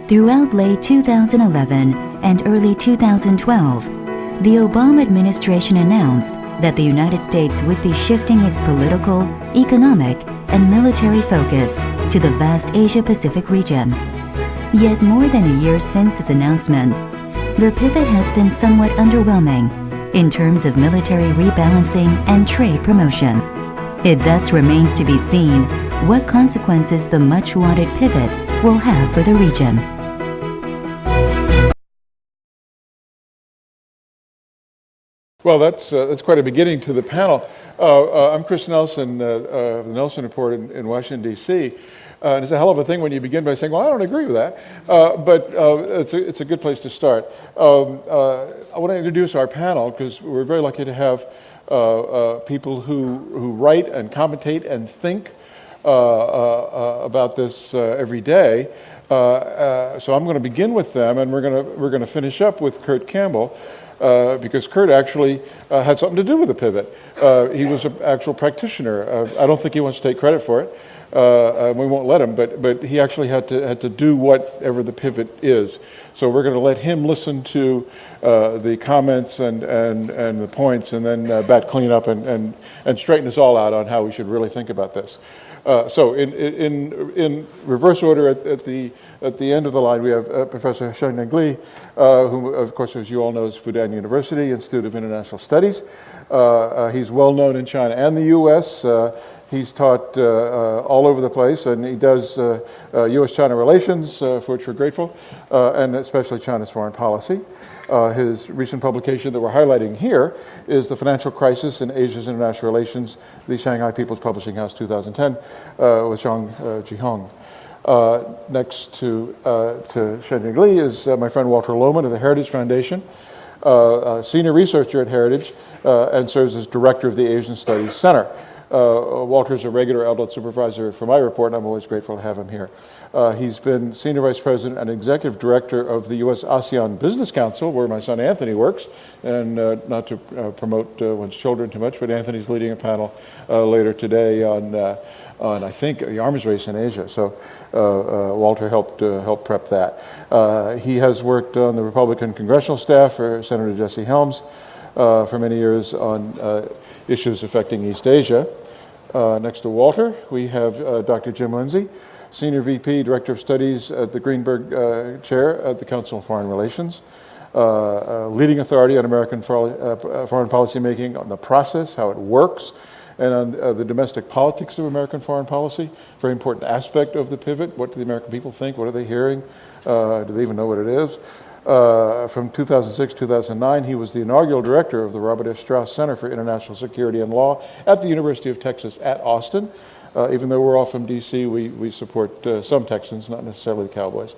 Throughout late 2011 and early 2012, the Obama administration announced that the United States would be shifting its political, economic, and military focus to the vast Asia-Pacific region. Yet more than a year since this announcement, the pivot has been somewhat underwhelming in terms of military rebalancing and trade promotion. It thus remains to be seen what consequences the much-lauded pivot will have for the region. Well, that's quite a beginning to the panel. I'm Chris Nelson, of the Nelson Report in Washington, D.C. And it's a hell of a thing when you begin by saying, well, I don't agree with that. But it's a good place to start. I want to introduce our panel because we're very lucky to have people who write and commentate and think about this every day. So I'm going to begin with them, and we're going to finish up with Kurt Campbell. Because Kurt actually had something to do with the pivot. He was an actual practitioner. I don't think he wants to take credit for it. We won't let him, but he actually had to do whatever the pivot is. So we're going to let him listen to the comments and the points, and then bat clean up and straighten us all out on how we should really think about this. So in reverse order, at the end of the line, we have Professor Shen, who, of course, as you all know, is Fudan University Institute of International Studies. He's well known in China and the U.S. He's taught all over the place, and he does U.S.-China relations, for which we're grateful, and especially China's foreign policy. His recent publication that we're highlighting here is The Financial Crisis in Asia's International Relations, the Shanghai People's Publishing House, 2010, with Chung Jihong. Next to Shen is my friend Walter Lohman of the Heritage Foundation, senior researcher at Heritage, and serves as director of the Asian Studies Center. Walter is a regular outlet supervisor for my report, and I'm always grateful to have him here. He's been Senior Vice President and Executive Director of the U.S. ASEAN Business Council, where my son Anthony works, and not to promote one's children too much, but Anthony's leading a panel later today on I think, the arms race in Asia. So Walter helped prep that. He has worked on the Republican congressional staff for Senator Jesse Helms for many years on issues affecting East Asia. Next to Walter, we have Dr. Jim Lindsay, Senior VP, Director of Studies at the Greenberg Chair at the Council on Foreign Relations, leading authority on American foreign policy making, on the process, how it works, and on the domestic politics of American foreign policy. Very important aspect of the pivot. What do the American people think? What are they hearing? Do they even know what it is? From 2006 to 2009, he was the inaugural director of the Robert S. Strauss Center for International Security and Law at the University of Texas at Austin. Even though we're all from D.C., we support some Texans, not necessarily the Cowboys.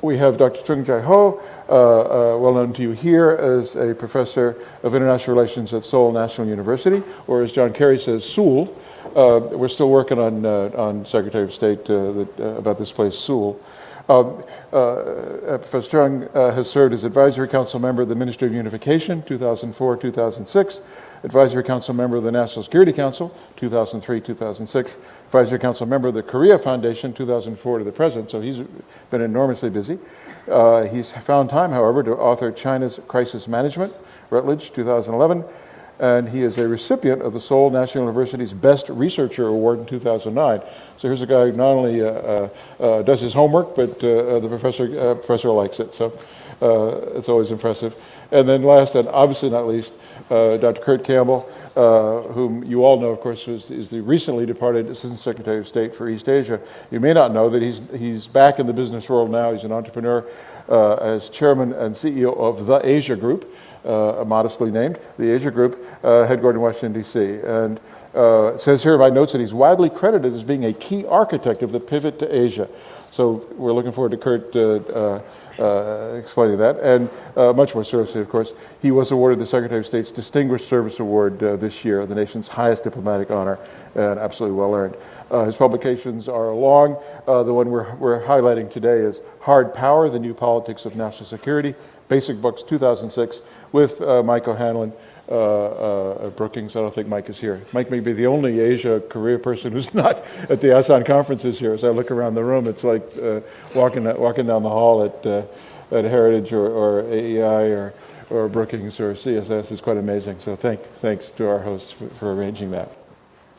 We have Dr. Chung Ho, well known to you here as a professor of international relations at Seoul National University, or as John Kerry says, Seoul. We're still working on Secretary of State about this place, Seoul. Professor Chung has served as Advisory Council member of the Ministry of Unification, 2004-2006, Advisory Council member of the National Security Council, 2003-2006, Advisory Council member of the Korea Foundation, 2004 to the present, so he's been enormously busy. He's found time, however, to author China's Crisis Management, Routledge, 2011, and he is a recipient of the Seoul National University's Best Researcher Award in 2009. So here's a guy who not only does his homework, but the professor likes it. So it's always impressive. And then last, and obviously not least, Dr. Kurt Campbell, whom you all know, of course, is the recently departed Assistant Secretary of State for East Asia. You may not know that he's back in the business world now. He's an entrepreneur as chairman and CEO of the Asia Group, modestly named, the Asia Group, headquartered in Washington, D.C. And it says here in my notes that he's widely credited as being a key architect of the pivot to Asia. So we're looking forward to Kurt explaining that. And much more seriously, of course, he was awarded the Secretary of State's Distinguished Service Award this year, the nation's highest diplomatic honor, and absolutely well earned. His publications are long. The one we're highlighting today is Hard Power, The New Politics of National Security, Basic Books, 2006, with Mike O'Hanlon, Brookings. I don't think Mike is here. Mike may be the only Asia-Korea person who's not at the Asan conferences here. As I look around the room, it's like walking down the hall at Heritage or AEI or Brookings or CSS is quite amazing. So thanks to our hosts for arranging that.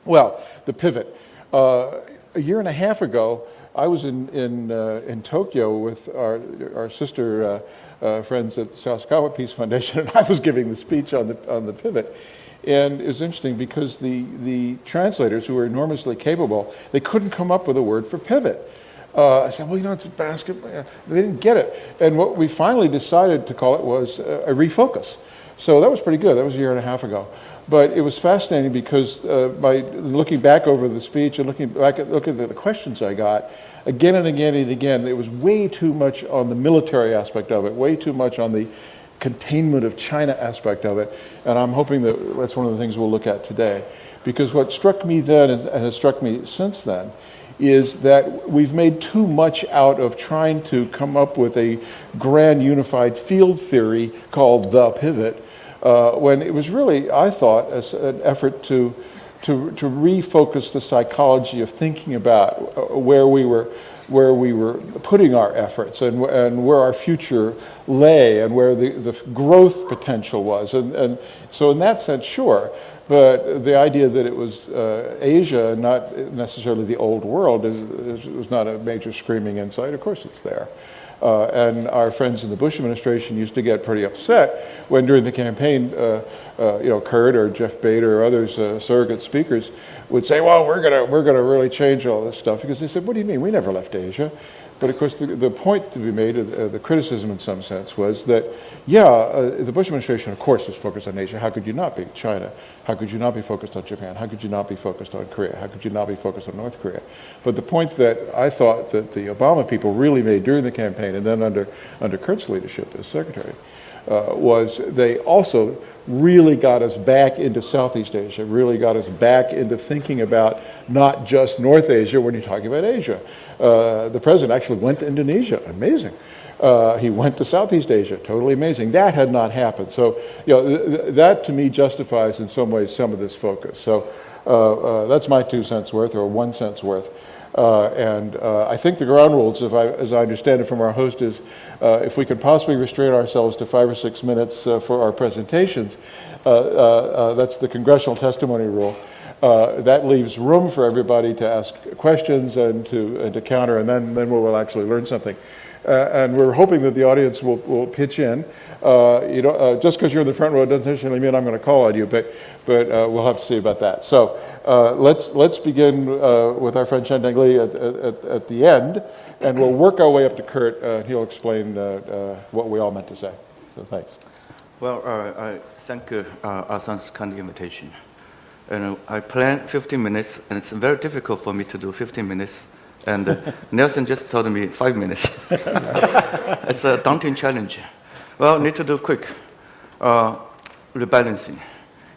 Well, the pivot. A year and a half ago, I was in Tokyo with our sister friends at the Sasakawa Peace Foundation, and I was giving the speech on the pivot. And it was interesting because the translators, who were enormously capable, they couldn't come up with a word for pivot. I said, well, it's a basketball. They didn't get it. And what we finally decided to call it was a refocus. So that was pretty good. That was a year and a half ago. But it was fascinating because by looking back over the speech and looking at the questions I got, again and again and again, it was way too much on the military aspect of it, way too much on the containment of China aspect of it. And I'm hoping that that's one of the things we'll look at today. Because what struck me then and has struck me since then is that we've made too much out of trying to come up with a grand unified field theory called the pivot, when it was really, I thought, an effort to refocus the psychology of thinking about where we were putting our efforts and where our future lay and where the growth potential was. And so in that sense, sure. But the idea that it was Asia, not necessarily the old world, was not a major screaming insight. Of course it's there. And our friends in the Bush administration used to get pretty upset when during the campaign, Kurt or Jeff Bader or others, surrogate speakers, would say, well, we're gonna really change all this stuff. Because they said, what do you mean? We never left Asia. But of course, the point to be made, the criticism in some sense, was that, the Bush administration, of course, is focused on Asia. How could you not be? China. How could you not be focused on Japan? How could you not be focused on Korea? How could you not be focused on North Korea? But the point that I thought that the Obama people really made during the campaign, and then under Kurt's leadership as secretary, was they also really got us back into Southeast Asia, really got us back into thinking about not just North Asia when you're talking about Asia. The president actually went to Indonesia, amazing. He went to Southeast Asia, totally amazing. That had not happened. So, that to me justifies in some ways some of this focus. So that's my 2 cents worth, or 1 cent's worth. And I think the ground rules, as I understand it from our host, is if we can possibly restrain ourselves to 5 or 6 minutes for our presentations, that's the congressional testimony rule. That leaves room for everybody to ask questions and to counter, and then we will actually learn something. And we're hoping that the audience will pitch in. Just because you're in the front row doesn't necessarily mean I'm going to call on you, but we'll have to see about that. So let's begin with our friend Shen Dingli at the end, and we'll work our way up to Kurt, and he'll explain what we all meant to say. So thanks. Well, I thank Asan's kind invitation. And I planned 15 minutes, and it's very difficult for me to do 15 minutes. And Nelson just told me 5 minutes. It's a daunting challenge. Well, need to do quick. Rebalancing.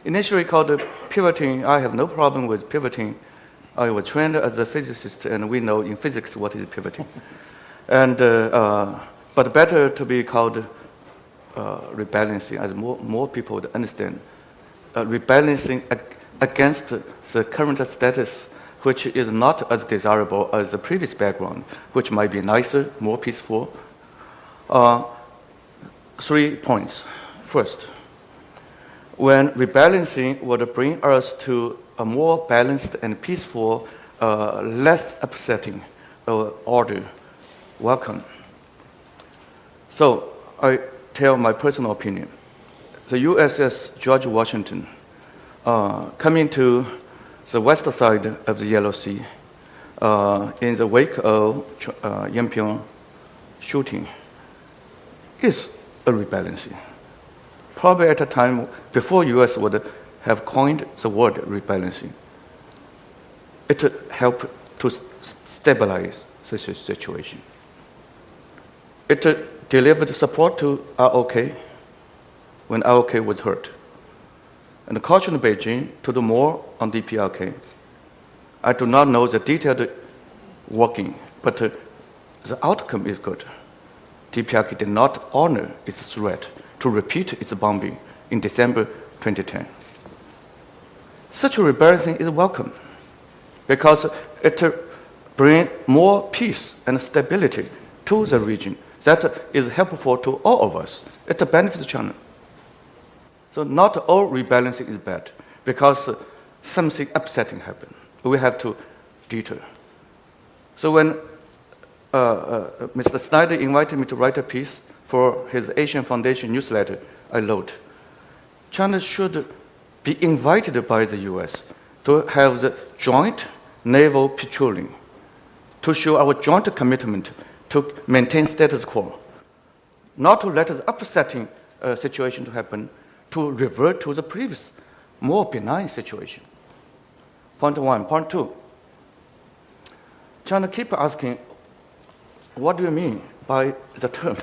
Initially called pivoting, I have no problem with pivoting. I was trained as a physicist, and we know in physics what is pivoting. And but better to be called rebalancing, as more people would understand. Rebalancing against the current status, which is not as desirable as the previous background, which might be nicer, more peaceful. 3 points. First, when rebalancing would bring us to a more balanced and peaceful, less upsetting order, welcome. So I tell my personal opinion. The USS George Washington coming to the west side of the Yellow Sea in the wake of Yongbyon shooting is a rebalancing. Probably at a time before U.S. would have coined the word rebalancing. It helped to stabilize the situation. It delivered support to ROK when ROK was hurt, and cautioned Beijing to do more on DPRK. I do not know the detailed working, but the outcome is good. DPRK did not honor its threat to repeat its bombing in December 2010. Such rebalancing is welcome because it brings more peace and stability to the region that is helpful to all of us. It benefits China. So not all rebalancing is bad because something upsetting happened. We have to deter. So when Mr. Snyder invited me to write a piece for his Asian Foundation newsletter, I wrote, China should be invited by the US to have the joint naval patrolling to show our joint commitment to maintain status quo, not to let the upsetting situation to happen, to revert to the previous, more benign situation. Point one. Point two, China keep asking, what do you mean by the term?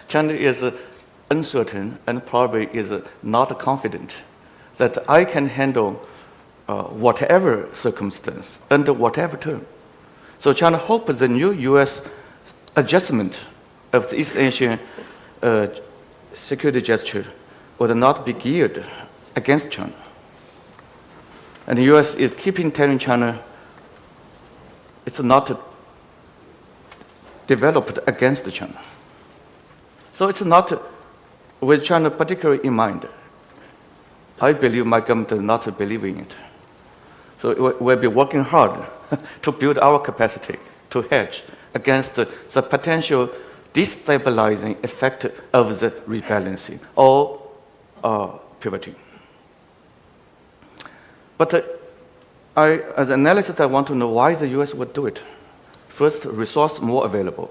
China is uncertain and probably is not confident that I can handle whatever circumstance under whatever term. So China hopes the new U.S. adjustment of the East Asian security gesture would not be geared against China. And the U.S. is keeping telling China it's not developed against China. So it's not with China particularly in mind. I believe my government does not believe in it. So we'll be working hard to build our capacity to hedge against the potential destabilizing effect of the rebalancing or pivoting. But as an analyst, I want to know why the U.S. would do it. First, resource more available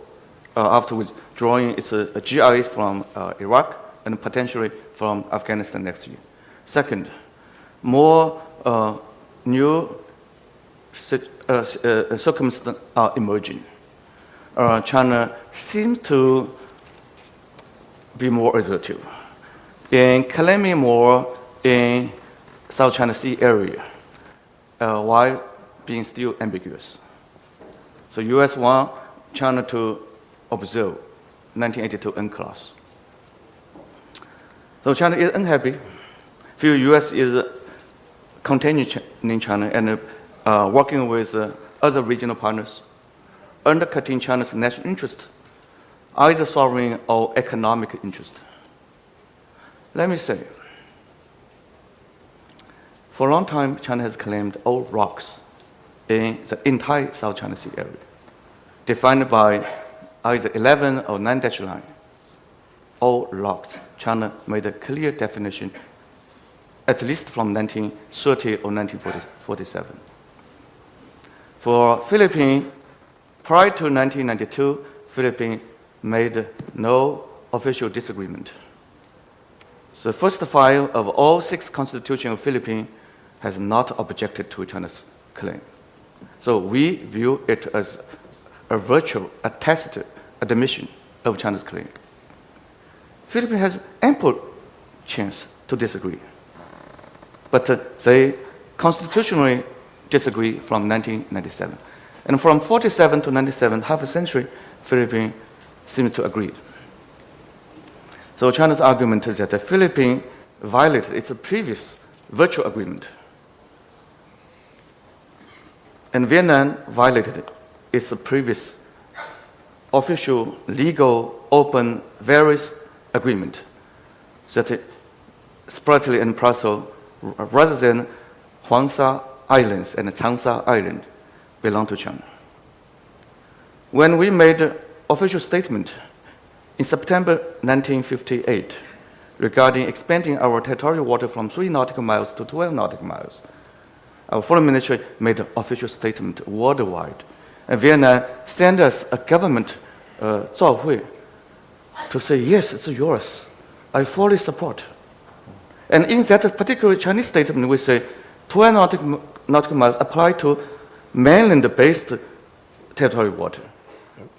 after withdrawing its GIs from Iraq and potentially from Afghanistan next year. Second, more new circumstances are emerging. China seems to be more assertive in claiming more in South China Sea area while being still ambiguous. So U.S. want China to observe 1982 UNCLOS. So China is unhappy. Feel U.S. is containing China and working with other regional partners, undercutting China's national interest, either sovereign or economic interest. Let me say, for a long time, China has claimed all rocks in the entire South China Sea area, defined by either 11 or 9-dash line. All rocks. China made a clear definition, at least from 1930 or 1947. For Philippines, prior to 1992, Philippines made no official disagreement. The first five of all 6 constitutions of Philippines has not objected to China's claim. So we view it as a virtual, a tacit admission of China's claim. Philippines has ample chance to disagree, but they constitutionally disagree from 1997. And from 47 to 97, half a century, Philippines seemed to agree. So China's argument is that the Philippines violated its previous virtual agreement, and Vietnam violated its previous official, legal, open, various agreement that it separately and parcel, rather than Huangsha Islands and Changsha Island, belong to China. When we made an official statement in September 1958 regarding expanding our territorial water from 3 nautical miles to 12 nautical miles, our foreign ministry made an official statement worldwide. And Vietnam sent us a government zhaohui to say, yes, it's yours. I fully support. And in that particular Chinese statement, we say 12 nautical miles apply to mainland-based territorial water.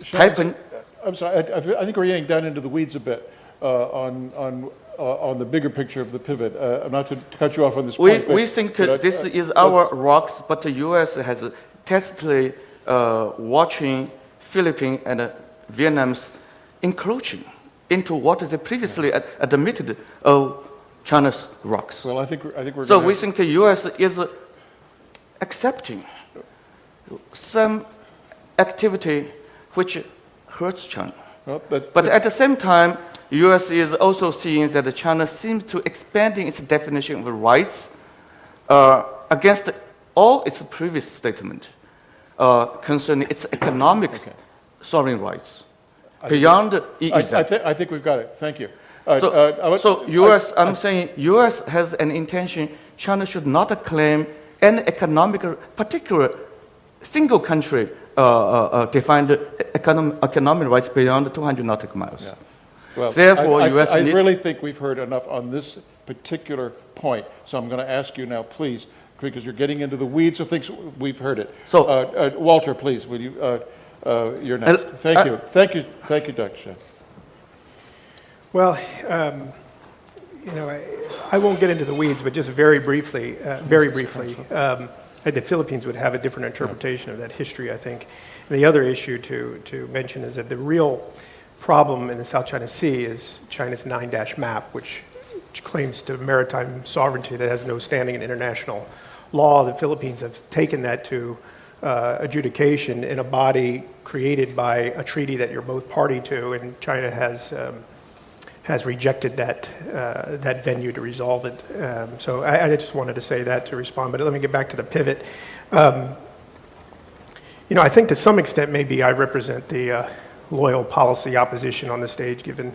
Shen, I'm sorry, I think we're getting down into the weeds a bit on the bigger picture of the pivot. Not to cut you off on this point. We think this is our rocks, but the U.S. has tacitly watching Philippines and Vietnam's encroaching into what they previously admitted China's rocks. Well, I think we're So gonna we think the U.S. is accepting some activity which hurts China. well, But at the same time, U.S. is also seeing that China seems to expanding its definition of rights against all its previous statement concerning its economic sovereign rights beyond EEZ. I think we've got it. Thank you. So U.S. I'm saying U.S. has an intention. China should not claim any economic, particular single country defined economic rights beyond 200 nautical miles. Yeah. Well, Therefore, I really think we've heard enough on this particular point. So I'm going to ask you now, please, because you're getting into the weeds of things. We've heard it. So, Walter, please, will you? You're next. Thank you, Dr. Shen. Well, I won't get into the weeds, but just very briefly, the Philippines would have a different interpretation of that history, I think. And the other issue to mention is that the real problem in the South China Sea is China's 9-dash map, which claims to maritime sovereignty that has no standing in international law. The Philippines have taken that to adjudication in a body created by a treaty that you're both party to, and China has rejected that venue to resolve it. So I just wanted to say that to respond, but let me get back to the pivot. I think to some extent maybe I represent the loyal policy opposition on the stage, given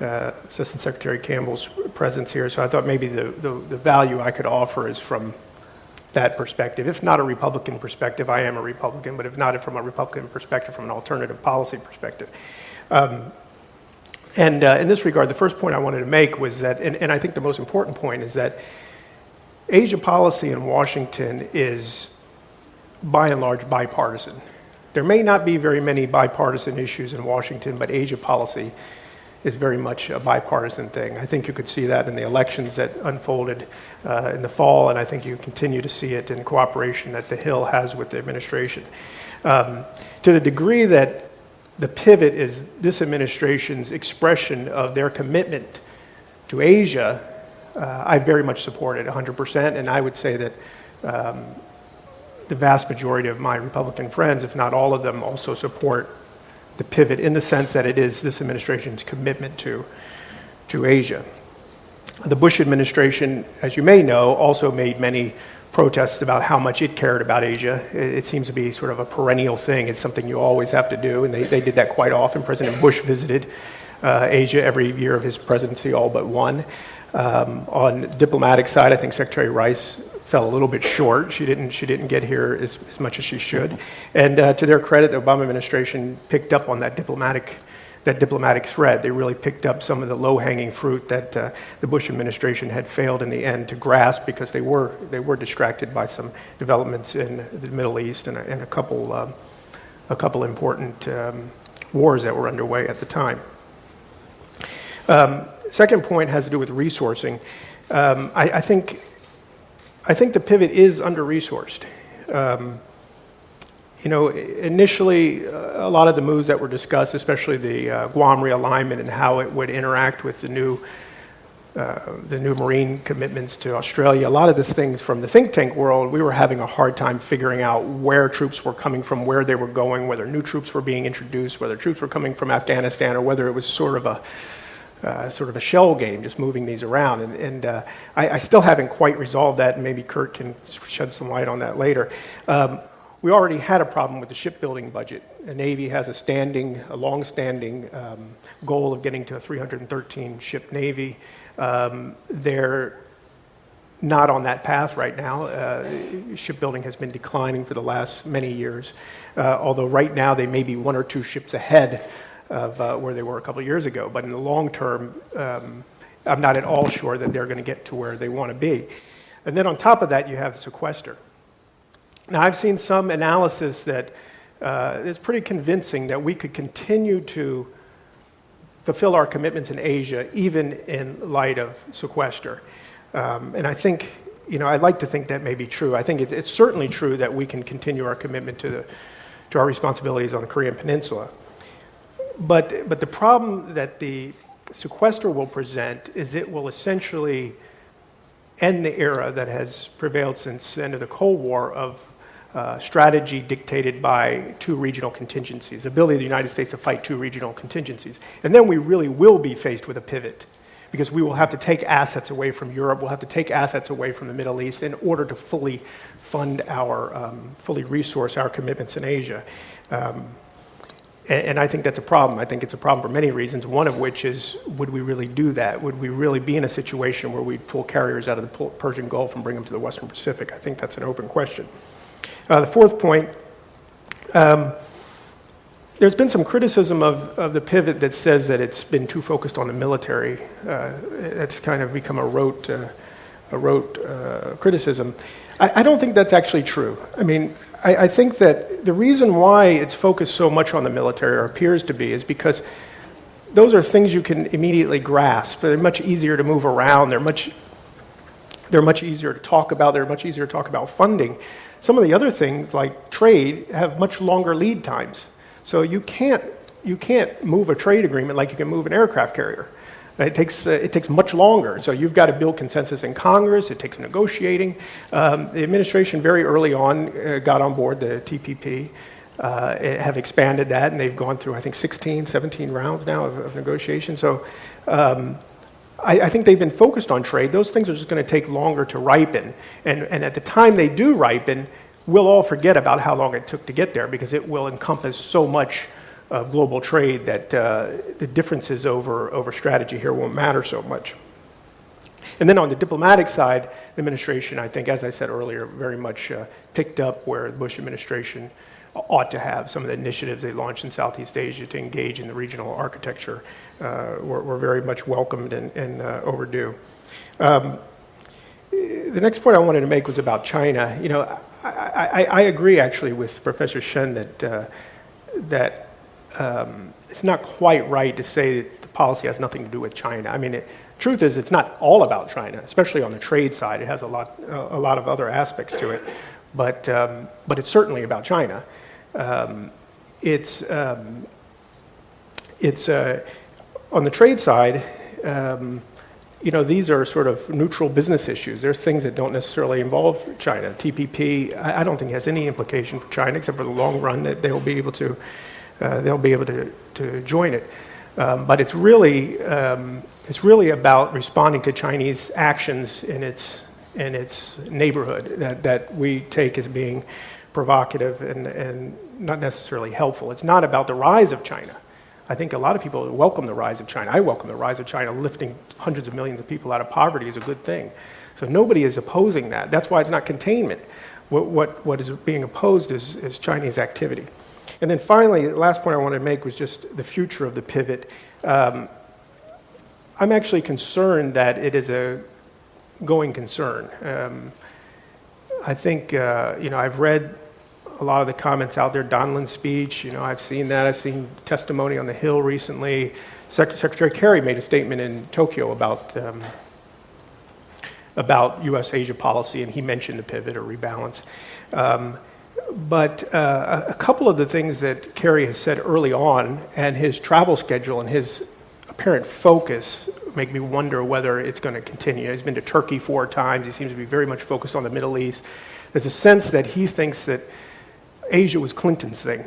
Assistant Secretary Campbell's presence here. So I thought maybe the value I could offer is from that perspective. If not a Republican perspective, I am a Republican, but if not from a Republican perspective, from an alternative policy perspective. And in this regard, the first point I wanted to make was that, and I think the most important point is that Asia policy in Washington is by and large bipartisan. There may not be very many bipartisan issues in Washington, but Asia policy is very much a bipartisan thing. I think you could see that in the elections that unfolded in the fall, and I think you continue to see it in cooperation that the Hill has with the administration. To the degree that the pivot is this administration's expression of their commitment to Asia, I very much support it 100%, and I would say that the vast majority of my Republican friends, if not all of them, also support the pivot in the sense that it is this administration's commitment to Asia. The Bush administration, as you may know, also made many protests about how much it cared about Asia. It seems to be sort of a perennial thing. It's something you always have to do, and they did that quite often. President Bush visited Asia every year of his presidency, all but one. On the diplomatic side, I think Secretary Rice fell a little bit short. She didn't get here as much as she should. And to their credit, the Obama administration picked up on that diplomatic thread. They really picked up some of the low-hanging fruit that the Bush administration had failed in the end to grasp because they were distracted by some developments in the Middle East and a couple important wars that were underway at the time. Second point has to do with resourcing. I think the pivot is under-resourced. Initially, a lot of the moves that were discussed, especially the Guam realignment and how it would interact with the new marine commitments to Australia, a lot of these things from the think tank world, we were having a hard time figuring out where troops were coming from, where they were going, whether new troops were being introduced, whether troops were coming from Afghanistan, or whether it was sort of a shell game, just moving these around. And I still haven't quite resolved that, and maybe Kurt can shed some light on that later. We already had a problem with the shipbuilding budget. The Navy has a long-standing goal of getting to a 313 ship Navy. They're not on that path right now. Shipbuilding has been declining for the last many years, although right now they may be one or two ships ahead of where they were a couple of years ago. But in the long term, I'm not at all sure that they're going to get to where they want to be. And then on top of that, you have sequester. Now, I've seen some analysis that is pretty convincing that we could continue to fulfill our commitments in Asia, even in light of sequester. And I think, I'd like to think that may be true. I think it's certainly true that we can continue our commitment to our responsibilities on the Korean Peninsula. But the problem that the sequester will present is it will essentially end the era that has prevailed since the end of the Cold War of strategy dictated by two regional contingencies, the ability of the United States to fight two regional contingencies. And then we really will be faced with a pivot because we will have to take assets away from Europe, we'll have to take assets away from the Middle East in order to fully fund our, fully resource our commitments in Asia. And I think that's a problem. I think it's a problem for many reasons, one of which is, would we really do that? Would we really be in a situation where we'd pull carriers out of the Persian Gulf and bring them to the Western Pacific? I think that's an open question. The fourth point, there's been some criticism of the pivot that says that it's been too focused on the military. It's kind of become a rote criticism. I don't think that's actually true. I mean, I think that the reason why it's focused so much on the military, or appears to be, is because those are things you can immediately grasp. They're much easier to move around. They're much easier to talk about. They're much easier to talk about funding. Some of the other things, like trade, have much longer lead times. So you can't move a trade agreement like you can move an aircraft carrier. It takes much longer. So you've got to build consensus in Congress. It takes negotiating. The administration very early on got on board the TPP, have expanded that, and they've gone through, I think, 16, 17 rounds now of negotiation. So I think they've been focused on trade. Those things are just going to take longer to ripen. And at the time they do ripen, we'll all forget about how long it took to get there because it will encompass so much of global trade that the differences over strategy here won't matter so much. And then on the diplomatic side, the administration, I think, as I said earlier, very much picked up where the Bush administration ought to have. Some of the initiatives they launched in Southeast Asia to engage in the regional architecture were very much welcomed and overdue. The next point I wanted to make was about China. You know, I agree actually with Professor Shen that it's not quite right to say that the policy has nothing to do with China. I mean, truth is, it's not all about China, especially on the trade side. It has a lot of other aspects to it, but it's certainly about China. It's on the trade side. You know, these are sort of neutral business issues. There's things that don't necessarily involve China. TPP, I don't think has any implication for China, except for the long run that they'll be able to join it. But it's really about responding to Chinese actions in its neighborhood that we take as being provocative and not necessarily helpful. It's not about the rise of China. I think a lot of people welcome the rise of China. I welcome the rise of China. Lifting hundreds of millions of people out of poverty is a good thing. So nobody is opposing that. That's why it's not containment. What is being opposed is Chinese activity. And then finally, the last point I wanted to make was just the future of the pivot. I'm actually concerned that it is a going concern. I think, you know, I've read a lot of the comments out there, Donlan's speech, you know, I've seen that. I've seen testimony on the Hill recently. Secretary Kerry made a statement in Tokyo about U.S.-Asia policy, and he mentioned the pivot or rebalance. But a couple of the things that Kerry has said early on, and his travel schedule and his apparent focus, make me wonder whether it's going to continue. He's been to Turkey 4 times. He seems to be very much focused on the Middle East. There's a sense that he thinks that Asia was Clinton's thing,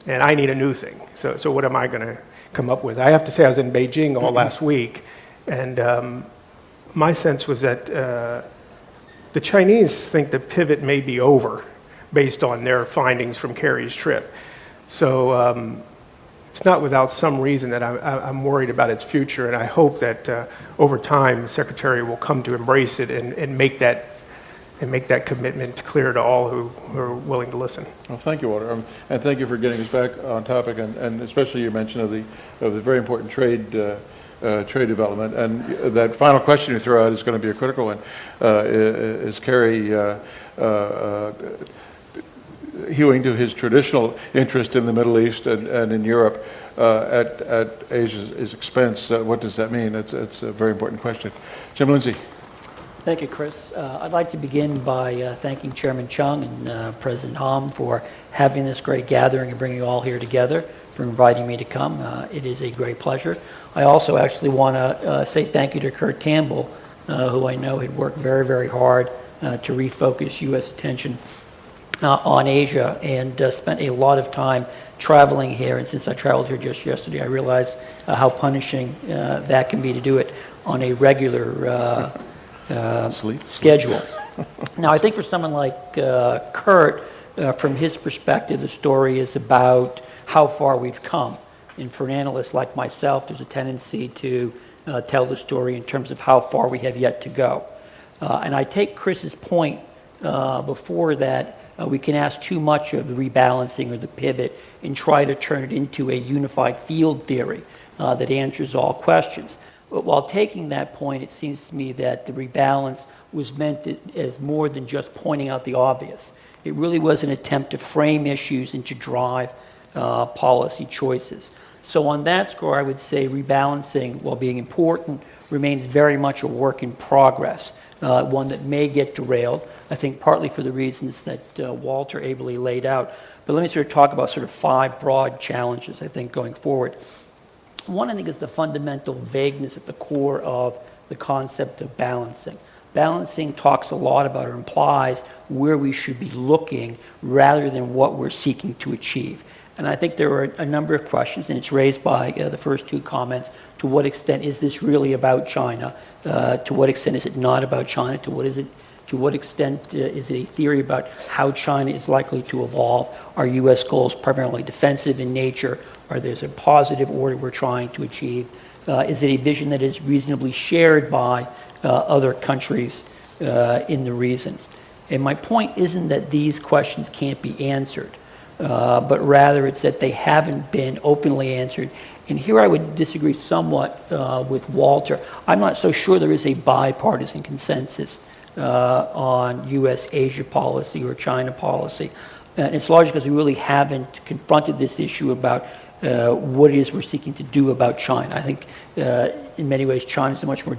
and I need a new thing. So what am I going to come up with? I have to say I was in Beijing all last week, and my sense was that the Chinese think the pivot may be over based on their findings from Kerry's trip. So it's not without some reason that I'm worried about its future, and I hope that over time the Secretary will come to embrace it and make that commitment clear to all who are willing to listen. Well, thank you, Walter, and thank you for getting us back on topic, and especially your mention of the very important trade development. And that final question you throw out is going to be a critical one. Is Kerry hewing to his traditional interest in the Middle East and in Europe at Asia's expense? What does that mean? It's a very important question. Jim Lindsay. Thank you, Chris. I'd like to begin by thanking Chairman Chung and President Ham for having this great gathering and bringing you all here together, for inviting me to come. It is a great pleasure. I also actually want to say thank you to Kurt Campbell, who I know had worked very, very hard to refocus U.S. attention on Asia and spent a lot of time traveling here. And since I traveled here just yesterday, I realized how punishing that can be to do it on a regular schedule. Now, I think for someone like Kurt, from his perspective, the story is about how far we've come. And for an analyst like myself, there's a tendency to tell the story in terms of how far we have yet to go. And I take Chris's point before that we can ask too much of the rebalancing or the pivot and try to turn it into a unified field theory that answers all questions. But while taking that point, it seems to me that the rebalance was meant as more than just pointing out the obvious. It really was an attempt to frame issues and to drive policy choices. So on that score, I would say rebalancing, while being important, remains very much a work in progress, one that may get derailed, I think partly for the reasons that Walter ably laid out. But let me sort of talk about sort of 5 broad challenges, I think, going forward. One, I think, is the fundamental vagueness at the core of the concept of balancing. Balancing talks a lot about or implies where we should be looking rather than what we're seeking to achieve. And I think there are a number of questions, and it's raised by the first 2 comments. To what extent is this really about China? To what extent is it not about China? To what extent is it a theory about how China is likely to evolve? Are U.S. goals primarily defensive in nature? Or there's a positive order we're trying to achieve? Is it a vision that is reasonably shared by other countries in the region? And my point isn't that these questions can't be answered, but rather it's that they haven't been openly answered. And here I would disagree somewhat with Walter. I'm not so sure there is a bipartisan consensus on U.S. Asia policy or China policy. And it's largely because we really haven't confronted this issue about what it is we're seeking to do about China. I think in many ways China is a much more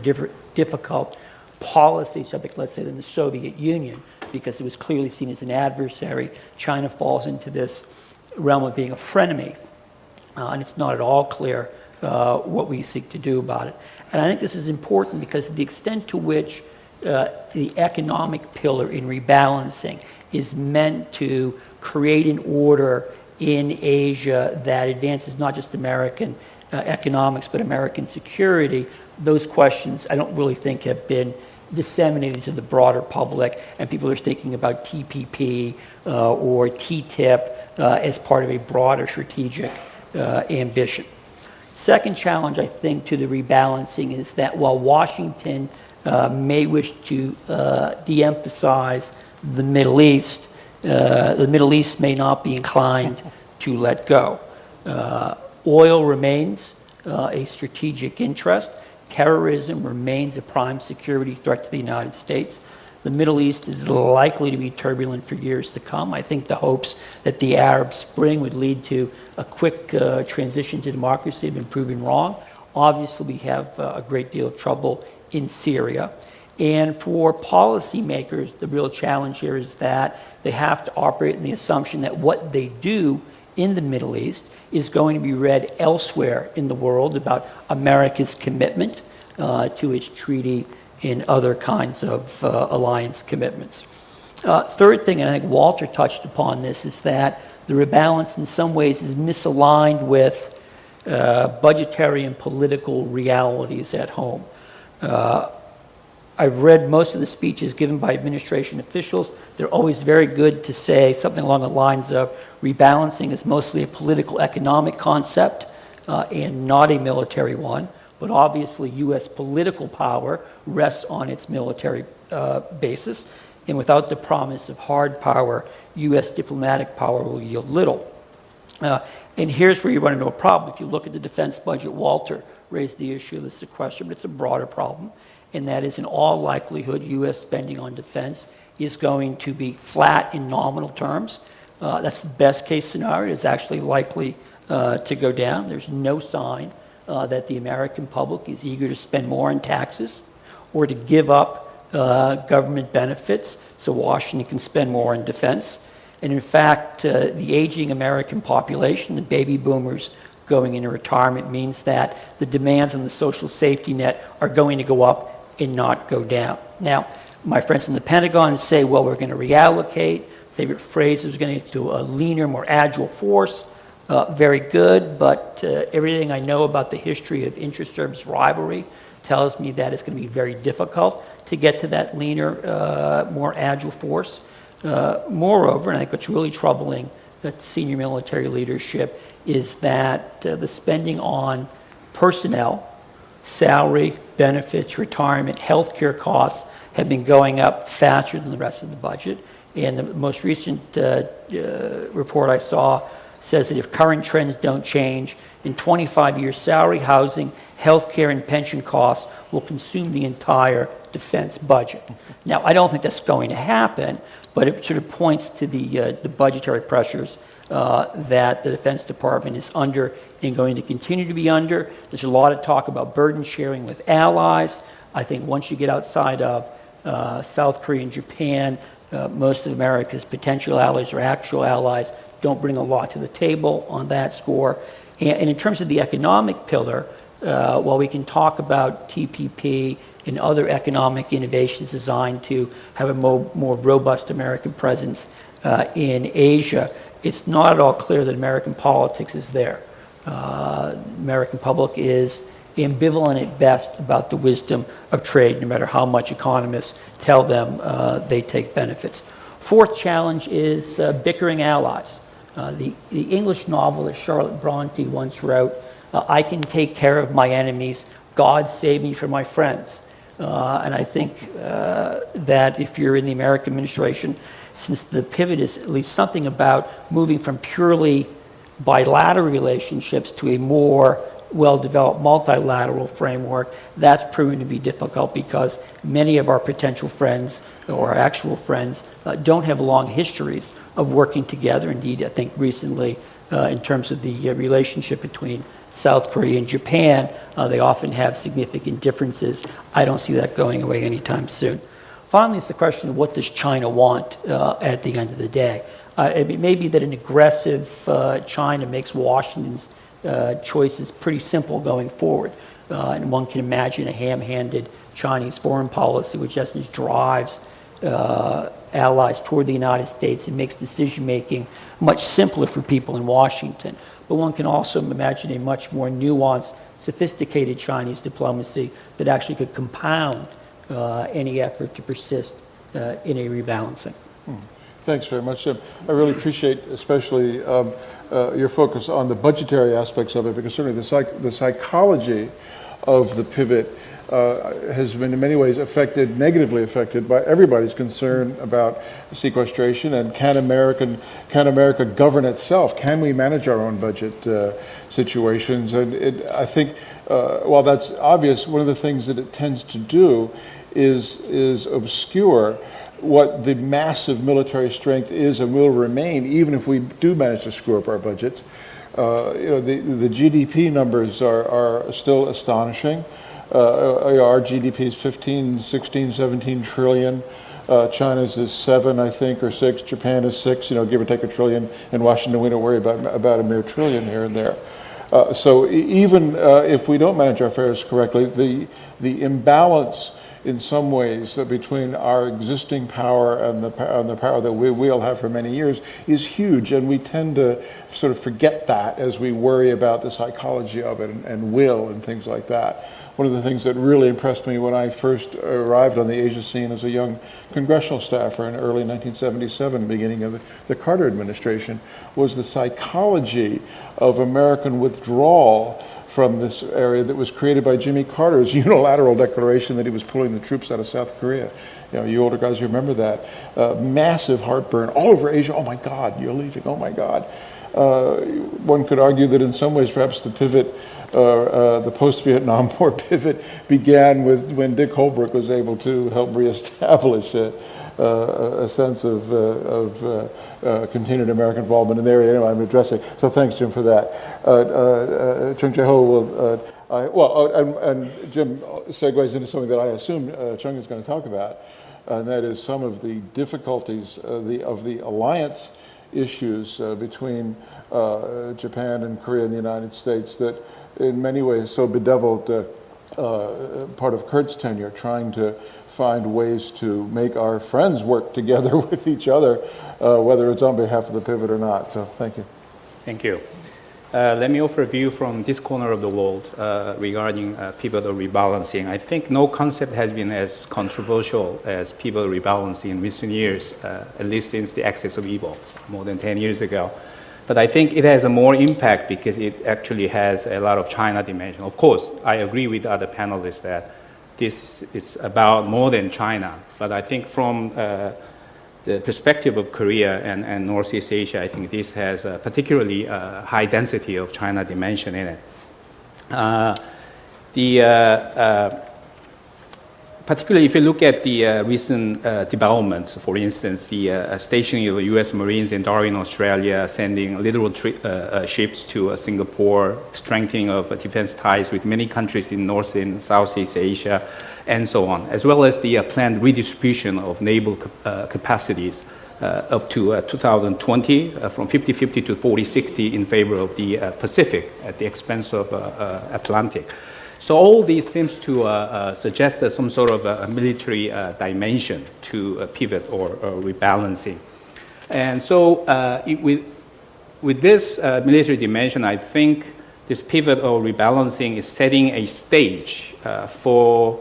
difficult policy subject, let's say, than the Soviet Union, because it was clearly seen as an adversary. China falls into this realm of being a frenemy, and it's not at all clear what we seek to do about it. And I think this is important because the extent to which the economic pillar in rebalancing is meant to create an order in Asia that advances not just American economics but American security, those questions I don't really think have been disseminated to the broader public, and people are thinking about TPP or TTIP as part of a broader strategic ambition. Second challenge, I think, to the rebalancing is that while Washington may wish to de-emphasize the Middle East may not be inclined to let go. Oil remains a strategic interest. Terrorism remains a prime security threat to the United States. The Middle East is likely to be turbulent for years to come. I think the hopes that the Arab Spring would lead to a quick transition to democracy have been proven wrong. Obviously, we have a great deal of trouble in Syria. And for policymakers, the real challenge here is that they have to operate in the assumption that what they do in the Middle East is going to be read elsewhere in the world about America's commitment to its treaty and other kinds of alliance commitments. Third thing, and I think Walter touched upon this, is that the rebalance in some ways is misaligned with budgetary and political realities at home. I've read most of the speeches given by administration officials. They're always very good to say something along the lines of rebalancing is mostly a political economic concept and not a military one. But obviously, U.S. political power rests on its military basis. And without the promise of hard power, U.S. diplomatic power will yield little. And here's where you run into a problem. If you look at the defense budget, Walter raised the issue of the sequestration, but it's a broader problem. And that is, in all likelihood, U.S. spending on defense is going to be flat in nominal terms. That's the best case scenario. It's actually likely to go down. There's no sign that the American public is eager to spend more on taxes or to give up government benefits so Washington can spend more on defense. And in fact, the aging American population, the baby boomers going into retirement, means that the demands on the social safety net are going to go up and not go down. Now, my friends in the Pentagon say, well, we're going to reallocate. Favorite phrase is going to do a leaner, more agile force. Very good, but everything I know about the history of inter-service rivalry tells me that it's going to be very difficult to get to that leaner, more agile force. Moreover, and I think what's really troubling that senior military leadership is that the spending on personnel, salary, benefits, retirement, healthcare costs have been going up faster than the rest of the budget. And the most recent report I saw says that if current trends don't change, in 25 years, salary, housing, healthcare, and pension costs will consume the entire defense budget. Now, I don't think that's going to happen, but it sort of points to the budgetary pressures that the Defense Department is under and going to continue to be under. There's a lot of talk about burden sharing with allies. I think once you get outside of South Korea and Japan, most of America's potential allies or actual allies don't bring a lot to the table on that score. And in terms of the economic pillar, while we can talk about TPP and other economic innovations designed to have a more robust American presence in Asia, it's not at all clear that American politics is there. American public is ambivalent at best about the wisdom of trade, no matter how much economists tell them they take benefits. Fourth challenge is bickering allies. The English novelist Charlotte Bronte once wrote, I can take care of my enemies, God save me from my friends. And I think that if you're in the American administration, since the pivot is at least something about moving from purely bilateral relationships to a more well-developed multilateral framework, that's proven to be difficult because many of our potential friends or our actual friends don't have long histories of working together. Indeed, I think recently, in terms of the relationship between South Korea and Japan, they often have significant differences. I don't see that going away anytime soon. Finally, it's the question of what does China want at the end of the day. It may be that an aggressive China makes Washington's choices pretty simple going forward. And one can imagine a ham-handed Chinese foreign policy, which in essence drives allies toward the United States and makes decision-making much simpler for people in Washington. But one can also imagine a much more nuanced, sophisticated Chinese diplomacy that actually could compound any effort to persist in a rebalancing. Thanks very much, Jim. I really appreciate especially your focus on the budgetary aspects of it, because certainly the psychology of the pivot has been in many ways negatively affected by everybody's concern about sequestration and can America govern itself? Can we manage our own budget situations? And I think while that's obvious, one of the things that it tends to do is obscure what the massive military strength is and will remain, even if we do manage to screw up our budgets. The GDP numbers are still astonishing. Our GDP is 15, 16, 17 trillion. China's is 7, I think, or 6. Japan is 6, give or take a trillion. In Washington, we don't worry about a mere trillion here and there. So even if we don't manage our affairs correctly, the imbalance in some ways between our existing power and the power that we'll have for many years is huge, and we tend to sort of forget that as we worry about the psychology of it and will and things like that. One of the things that really impressed me when I first arrived on the Asia scene as a young congressional staffer in early 1977, beginning of the Carter administration, was the psychology of American withdrawal from this area that was created by Jimmy Carter's unilateral declaration that he was pulling the troops out of South Korea. You older guys remember that. Massive heartburn all over Asia. Oh my God, you're leaving, oh my God. One could argue that in some ways perhaps the pivot, the post-Vietnam War pivot began when Dick Holbrooke was able to help reestablish a sense of continued American involvement in the area. Anyway, I'm addressing. So thanks, Jim, for that. Chung Jae-ho will And Jim segues into something that I assume Chung is going to talk about, and that is some of the difficulties of the alliance issues between Japan and Korea and the United States that in many ways so bedeviled part of Kurt's tenure, trying to find ways to make our friends work together with each other, whether it's on behalf of the pivot or not. So thank you. Thank you. Let me offer a view from this corner of the world regarding pivot or rebalancing. I think no concept has been as controversial as pivot or rebalancing in recent years, at least since the axis of evil more than 10 years ago. But I think it has a more impact because it actually has a lot of China dimension. Of course, I agree with other panelists that this is about more than China. But I think from the perspective of Korea and Northeast Asia, I think this has a particularly high density of China dimension in it. Particularly if you look at the recent developments, for instance, the stationing of U.S. Marines in Darwin, Australia, sending literal ships to Singapore, strengthening of defense ties with many countries in North and Southeast Asia, and so on, as well as the planned redistribution of naval capacities up to 2020 from 50-50 to 40-60 in favor of the Pacific at the expense of Atlantic. So all these seems to suggest some sort of a military dimension to pivot or rebalancing. And so with this military dimension, I think this pivot or rebalancing is setting a stage for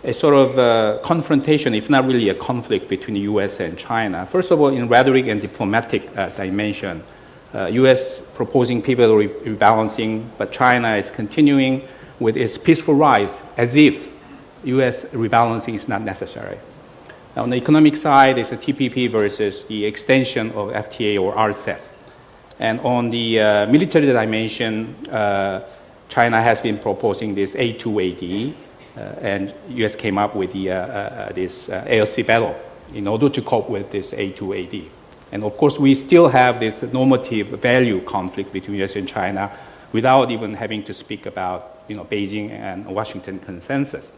a sort of confrontation, if not really a conflict between the U.S. and China. First of all, in rhetoric and diplomatic dimension, U.S. proposing pivot or rebalancing, but China is continuing with its peaceful rise as if U.S. rebalancing is not necessary. Now, on the economic side, it's a TPP versus the extension of FTA or RCEP. And on the military dimension, China has been proposing this A2AD, and U.S. came up with this ALC battle in order to cope with this A2AD. And of course, we still have this normative value conflict between U.S. and China without even having to speak about Beijing and Washington consensus.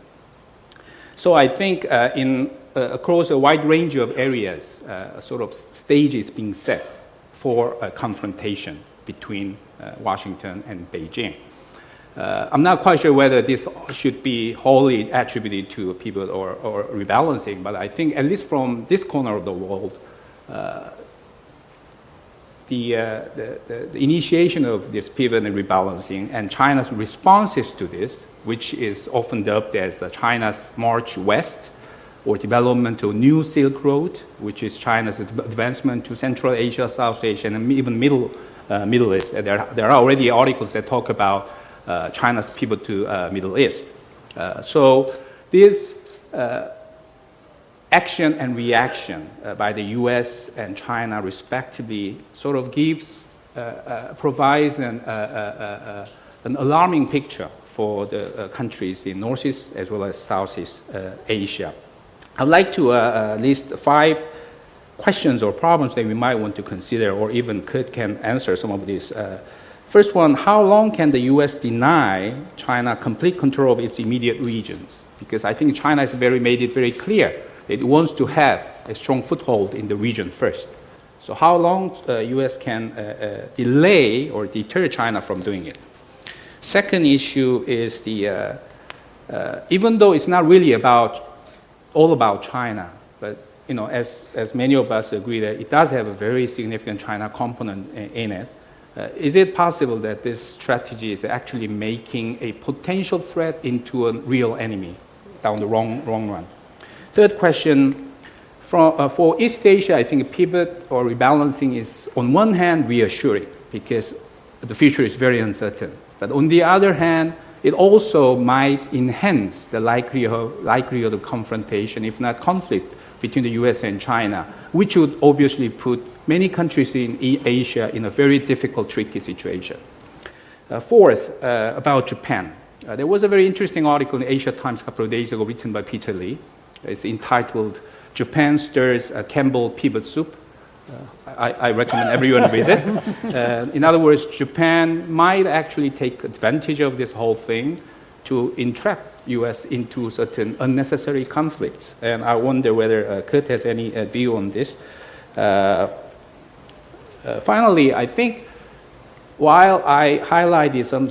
So I think across a wide range of areas, sort of stage is being set for a confrontation between Washington and Beijing. I'm not quite sure whether this should be wholly attributed to pivot or rebalancing, but I think at least from this corner of the world, the initiation of this pivot and rebalancing and China's responses to this, which is often dubbed as China's March West or development of New Silk Road, which is China's advancement to Central Asia, South Asia, and even Middle East. There are already articles that talk about China's pivot to Middle East. So this action and reaction by the U.S. and China respectively sort of provides an alarming picture for the countries in Northeast as well as Southeast Asia. I'd like to list 5 questions or problems that we might want to consider, or even can answer some of these. First one, how long can the U.S. deny China complete control of its immediate regions? Because I think China has made it very clear it wants to have a strong foothold in the region first. So how long the U.S. can delay or deter China from doing it? Second issue is even though it's not really all about China, but as many of us agree that it does have a very significant China component in it, is it possible that this strategy is actually making a potential threat into a real enemy down the wrong run? Third question, for East Asia, I think a pivot or rebalancing is on one hand reassuring because the future is very uncertain. But on the other hand, it also might enhance the likelihood of confrontation, if not conflict, between the US and China, which would obviously put many countries in Asia in a very difficult, tricky situation. Fourth, about Japan. There was a very interesting article in the Asia Times a couple of days ago written by Peter Lee. It's entitled, Japan Stirs Campbell Pivot Soup. I recommend everyone visit. In other words, Japan might actually take advantage of this whole thing to entrap U.S. into certain unnecessary conflicts. And I wonder whether Kurt has any view on this. Finally, I think while I highlighted some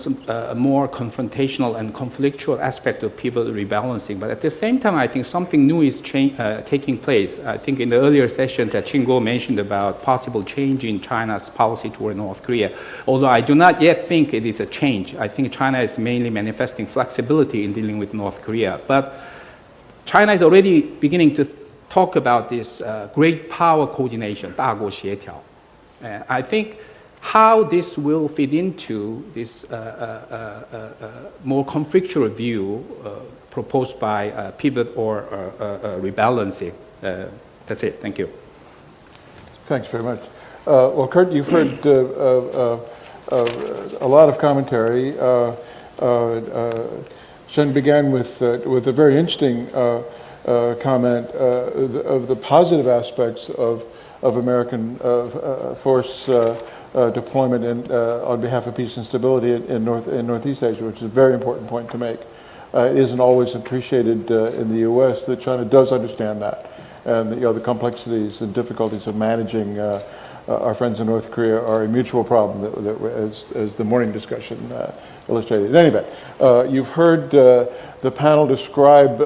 more confrontational and conflictual aspect of pivot rebalancing, but at the same time, I think something new is taking place. I think in the earlier session that Chingo mentioned about possible change in China's policy toward North Korea, although I do not yet think it is a change. I think China is mainly manifesting flexibility in dealing with North Korea. But China is already beginning to talk about this great power coordination, 大国协调. I think how this will fit into this more conflictual view proposed by pivot or rebalancing. That's it. Thank you. Thanks very much. Well, Kurt, you've heard a lot of commentary. Shen began with a very interesting comment of the positive aspects of American force deployment on behalf of peace and stability in Northeast Asia, which is a very important point to make. It isn't always appreciated in the U.S. that China does understand that, and the complexities and difficulties of managing our friends in North Korea are a mutual problem, as the morning discussion illustrated. In any event, you've heard the panel describe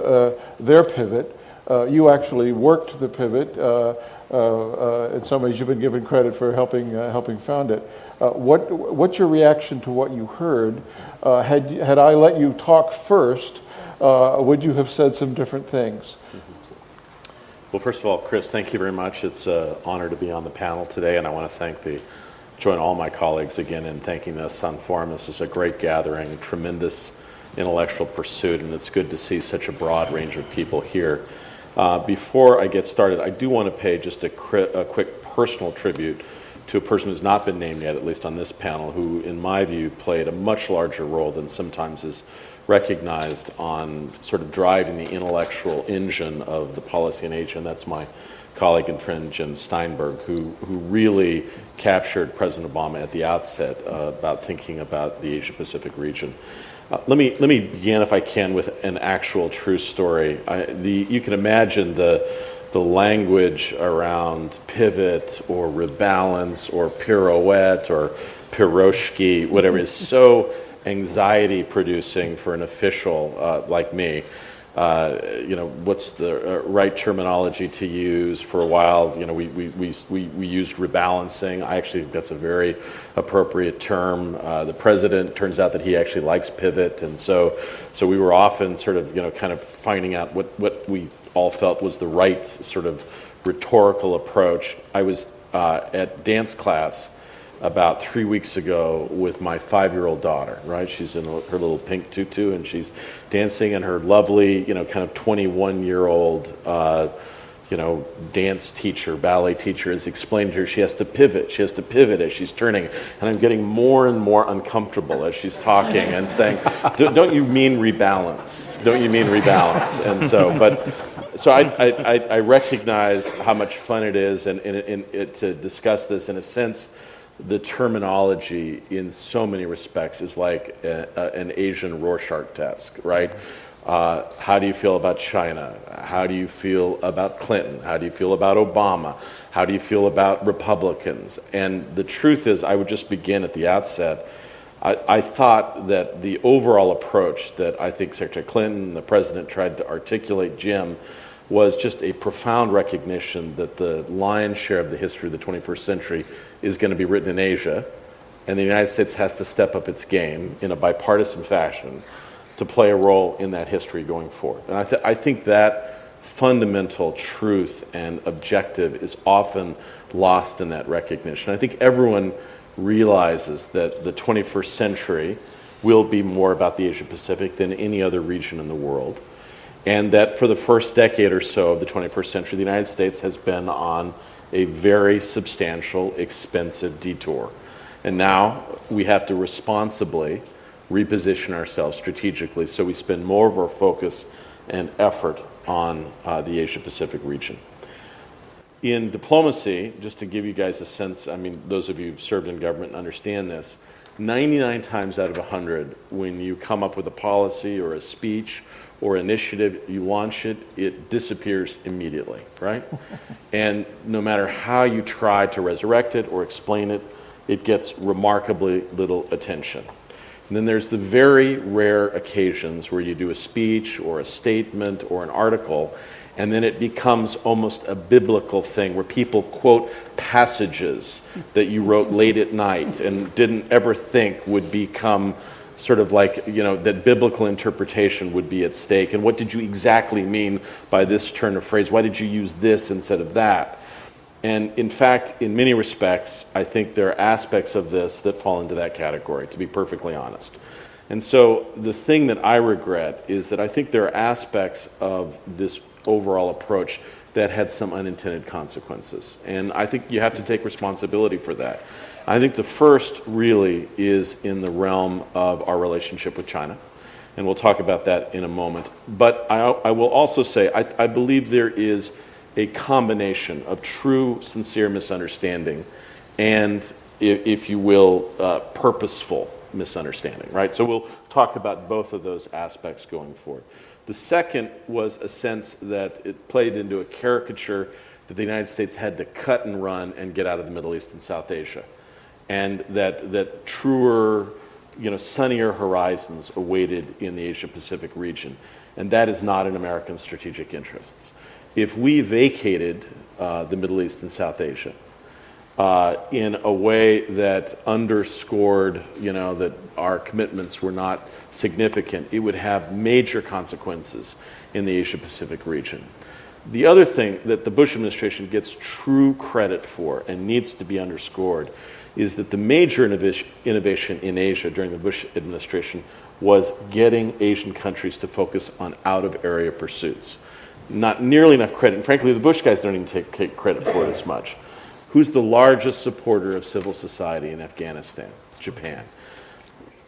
their pivot. You actually worked the pivot. In some ways, you've been given credit for helping found it. What's your reaction to what you heard? Had I let you talk first, would you have said some different things? Well, first of all, Chris, thank you very much. It's an honor to be on the panel today, and I want to join all my colleagues again in thanking the Asan Forum. This is a great gathering, tremendous intellectual pursuit, and it's good to see such a broad range of people here. Before I get started, I do want to pay just a quick personal tribute to a person who's not been named yet, at least on this panel, who, in my view, played a much larger role than sometimes is recognized on sort of driving the intellectual engine of the policy in Asia, and that's my colleague and friend Jen Steinberg, who really captured President Obama at the outset about thinking about the Asia-Pacific region. Let me begin, if I can, with an actual true story. You can imagine the language around pivot or rebalance or pirouette or piroshki, whatever, is so anxiety-producing for an official like me. What's the right terminology to use? For a while, we used rebalancing. I actually think that's a very appropriate term. The president, turns out that he actually likes pivot, and so we were often sort of, kind of finding out what we all felt was the right sort of rhetorical approach. I was at dance class about 3 weeks ago with my 5-year-old daughter, right? She's in her little pink tutu and she's dancing, and her lovely, kind of 21-year-old, dance teacher, ballet teacher has explained to her she has to pivot as she's turning. And I'm getting more and more uncomfortable as she's talking and saying, don't you mean rebalance? Don't you mean rebalance? And so I recognize how much fun it is and to discuss this. In a sense, the terminology in so many respects is like an Asian Rorschach test, right? How do you feel about China? How do you feel about Clinton? How do you feel about Obama? How do you feel about Republicans? And the truth is, I would just begin at the outset. I thought that the overall approach that I think Secretary Clinton, the president, tried to articulate, Jim, was just a profound recognition that the lion's share of the history of the 21st century is going to be written in Asia, and the United States has to step up its game in a bipartisan fashion to play a role in that history going forward. And I think that fundamental truth and objective is often lost in that recognition. I think everyone realizes that the 21st century will be more about the Asia Pacific than any other region in the world. And that for the first decade or so of the 21st century, the United States has been on a very substantial, expensive detour. And now we have to responsibly reposition ourselves strategically so we spend more of our focus and effort on the Asia-Pacific region. In diplomacy, just to give you guys a sense, I mean, those of you who've served in government understand this, 99 times out of 100, when you come up with a policy or a speech or initiative, you launch it, it disappears immediately, right? And no matter how you try to resurrect it or explain it, it gets remarkably little attention. And then there's the very rare occasions where you do a speech or a statement or an article, and then it becomes almost a biblical thing where people quote passages that you wrote late at night and didn't ever think would become sort of like, you know, that biblical interpretation would be at stake. And what did you exactly mean by this turn of phrase? Why did you use this instead of that? And in fact, in many respects, I think there are aspects of this that fall into that category, to be perfectly honest. And so the thing that I regret is that I think there are aspects of this overall approach that had some unintended consequences. And I think you have to take responsibility for that. I think the first really is in the realm of our relationship with China. And we'll talk about that in a moment. But I will also say, I believe there is a combination of true, sincere misunderstanding and, if you will, purposeful misunderstanding, right? So we'll talk about both of those aspects going forward. The second was a sense that it played into a caricature that the United States had to cut and run and get out of the Middle East and South Asia. And that truer, you know, sunnier horizons awaited in the Asia-Pacific region. And that is not in American strategic interests. If we vacated the Middle East and South Asia in a way that underscored, you know, that our commitments were not significant, it would have major consequences in the Asia-Pacific region. The other thing that the Bush administration gets true credit for and needs to be underscored is that the major innovation in Asia during the Bush administration was getting Asian countries to focus on out-of-area pursuits. Not nearly enough credit, and frankly, the Bush guys don't even take credit for it as much. Who's the largest supporter of civil society in Afghanistan? Japan.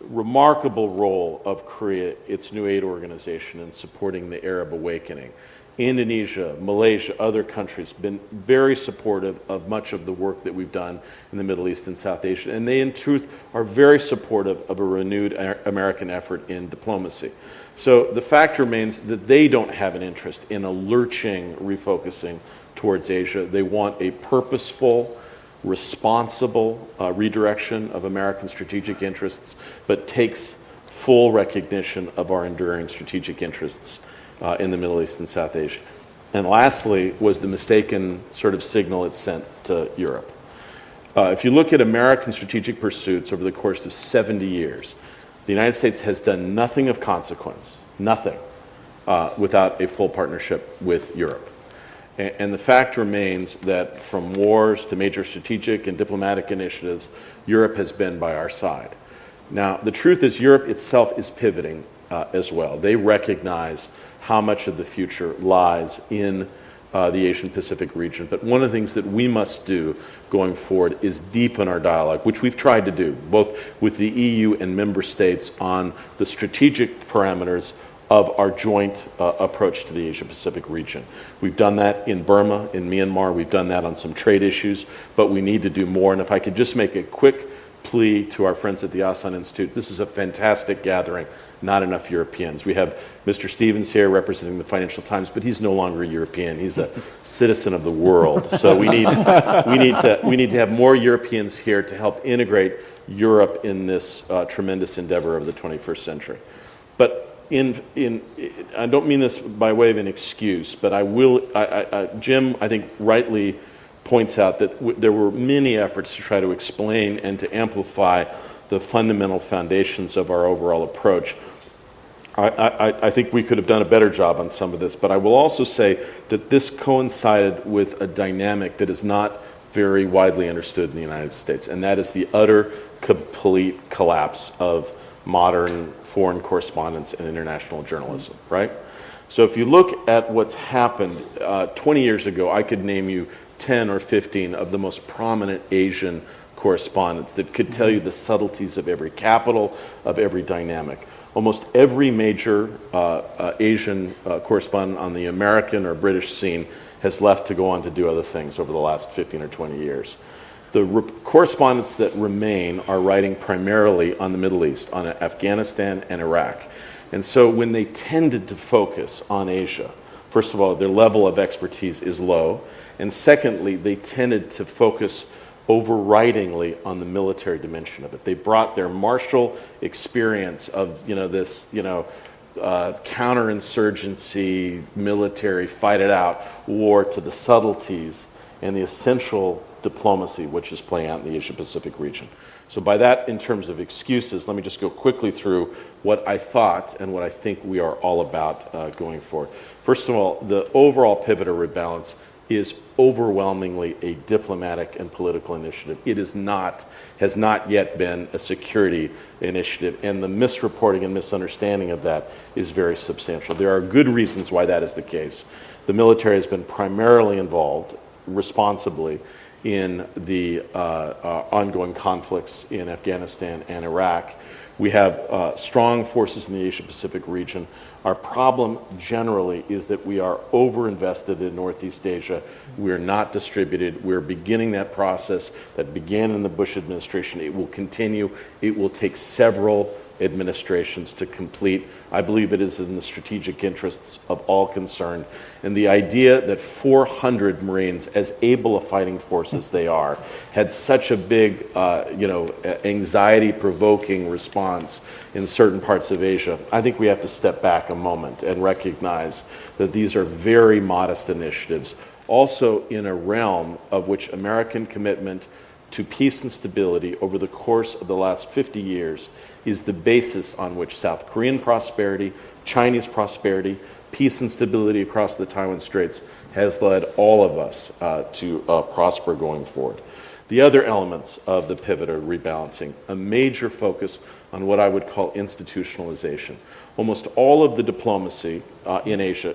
Remarkable role of Korea, its new aid organization, in supporting the Arab awakening. Indonesia, Malaysia, other countries been very supportive of much of the work that we've done in the Middle East and South Asia. And they, in truth, are very supportive of a renewed American effort in diplomacy. So the fact remains that they don't have an interest in a lurching refocusing towards Asia. They want a purposeful, responsible redirection of American strategic interests, but takes full recognition of our enduring strategic interests in the Middle East and South Asia. And lastly was the mistaken sort of signal it sent to Europe. If you look at American strategic pursuits over the course of 70 years, the United States has done nothing of consequence, nothing, without a full partnership with Europe. And the fact remains that from wars to major strategic and diplomatic initiatives, Europe has been by our side. Now, the truth is Europe itself is pivoting as well. They recognize how much of the future lies in the Asian-Pacific region. But one of the things that we must do going forward is deepen our dialogue, which we've tried to do, both with the EU and member states on the strategic parameters of our joint approach to the Asia-Pacific region. We've done that in Burma, in Myanmar. We've done that on some trade issues, but we need to do more. And if I could just make a quick plea to our friends at the Asan Institute, this is a fantastic gathering. Not enough Europeans. We have Mr. Stevens here representing the Financial Times, but he's no longer European. He's a citizen of the world. So we need to have more Europeans here to help integrate Europe in this tremendous endeavor of the 21st century. But I don't mean this by way of an excuse, but Jim, I think, rightly points out that there were many efforts to try to explain and to amplify the fundamental foundations of our overall approach. I think we could have done a better job on some of this, but I will also say that this coincided with a dynamic that is not very widely understood in the United States, and that is the utter, complete collapse of modern foreign correspondence and international journalism, right? So if you look at what's happened 20 years ago, I could name you 10 or 15 of the most prominent Asian correspondents that could tell you the subtleties of every capital, of every dynamic. Almost every major Asian correspondent on the American or British scene has left to go on to do other things over the last 15 or 20 years. The correspondents that remain are writing primarily on the Middle East, on Afghanistan and Iraq. And so when they tended to focus on Asia, first of all, their level of expertise is low. And secondly, they tended to focus overridingly on the military dimension of it. They brought their martial experience of, this, counterinsurgency, military, fight it out war to the subtleties and the essential diplomacy which is playing out in the Asia-Pacific region. So by that, in terms of excuses, let me just go quickly through what I thought and what I think we are all about going forward. First of all, the overall pivot or rebalance is overwhelmingly a diplomatic and political initiative. It has not yet been a security initiative, and the misreporting and misunderstanding of that is very substantial. There are good reasons why that is the case. The military has been primarily involved responsibly in the ongoing conflicts in Afghanistan and Iraq. We have strong forces in the Asia-Pacific region. Our problem generally is that we are overinvested in Northeast Asia. We're not distributed. We're beginning that process that began in the Bush administration. It will continue. It will take several administrations to complete. I believe it is in the strategic interests of all concerned. And the idea that 400 Marines, as able a fighting force as they are, had such a big, anxiety-provoking response in certain parts of Asia, I think we have to step back a moment and recognize that these are very modest initiatives, also in a realm of which American commitment to peace and stability over the course of the last 50 years is the basis on which South Korean prosperity, Chinese prosperity, peace and stability across the Taiwan Straits has led all of us to prosper going forward. The other elements of the pivot or rebalancing, a major focus on what I would call institutionalization. Almost all of the diplomacy in Asia,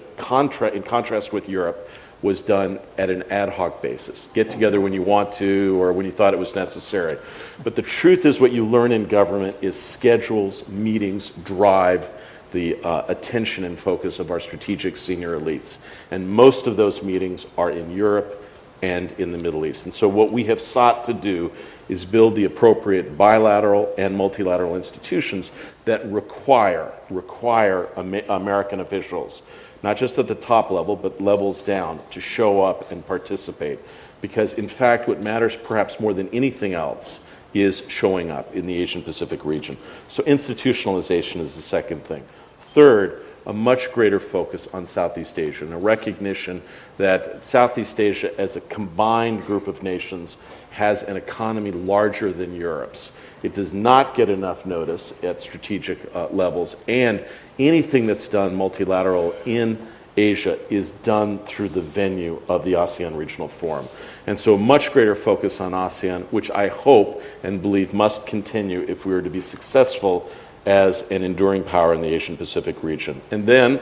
in contrast with Europe, was done at an ad hoc basis. Get together when you want to or when you thought it was necessary. But the truth is, what you learn in government is schedules, meetings drive the attention and focus of our strategic senior elites. And most of those meetings are in Europe and in the Middle East. And so what we have sought to do is build the appropriate bilateral and multilateral institutions that require American officials, not just at the top level, but levels down, to show up and participate. Because in fact, what matters perhaps more than anything else is showing up in the Asian Pacific region. So institutionalization is the second thing. Third, a much greater focus on Southeast Asia and a recognition that Southeast Asia as a combined group of nations has an economy larger than Europe's. It does not get enough notice at strategic levels, and anything that's done multilateral in Asia is done through the venue of the ASEAN Regional Forum. And so a much greater focus on ASEAN, which I hope and believe must continue if we are to be successful as an enduring power in the Asian Pacific region. And then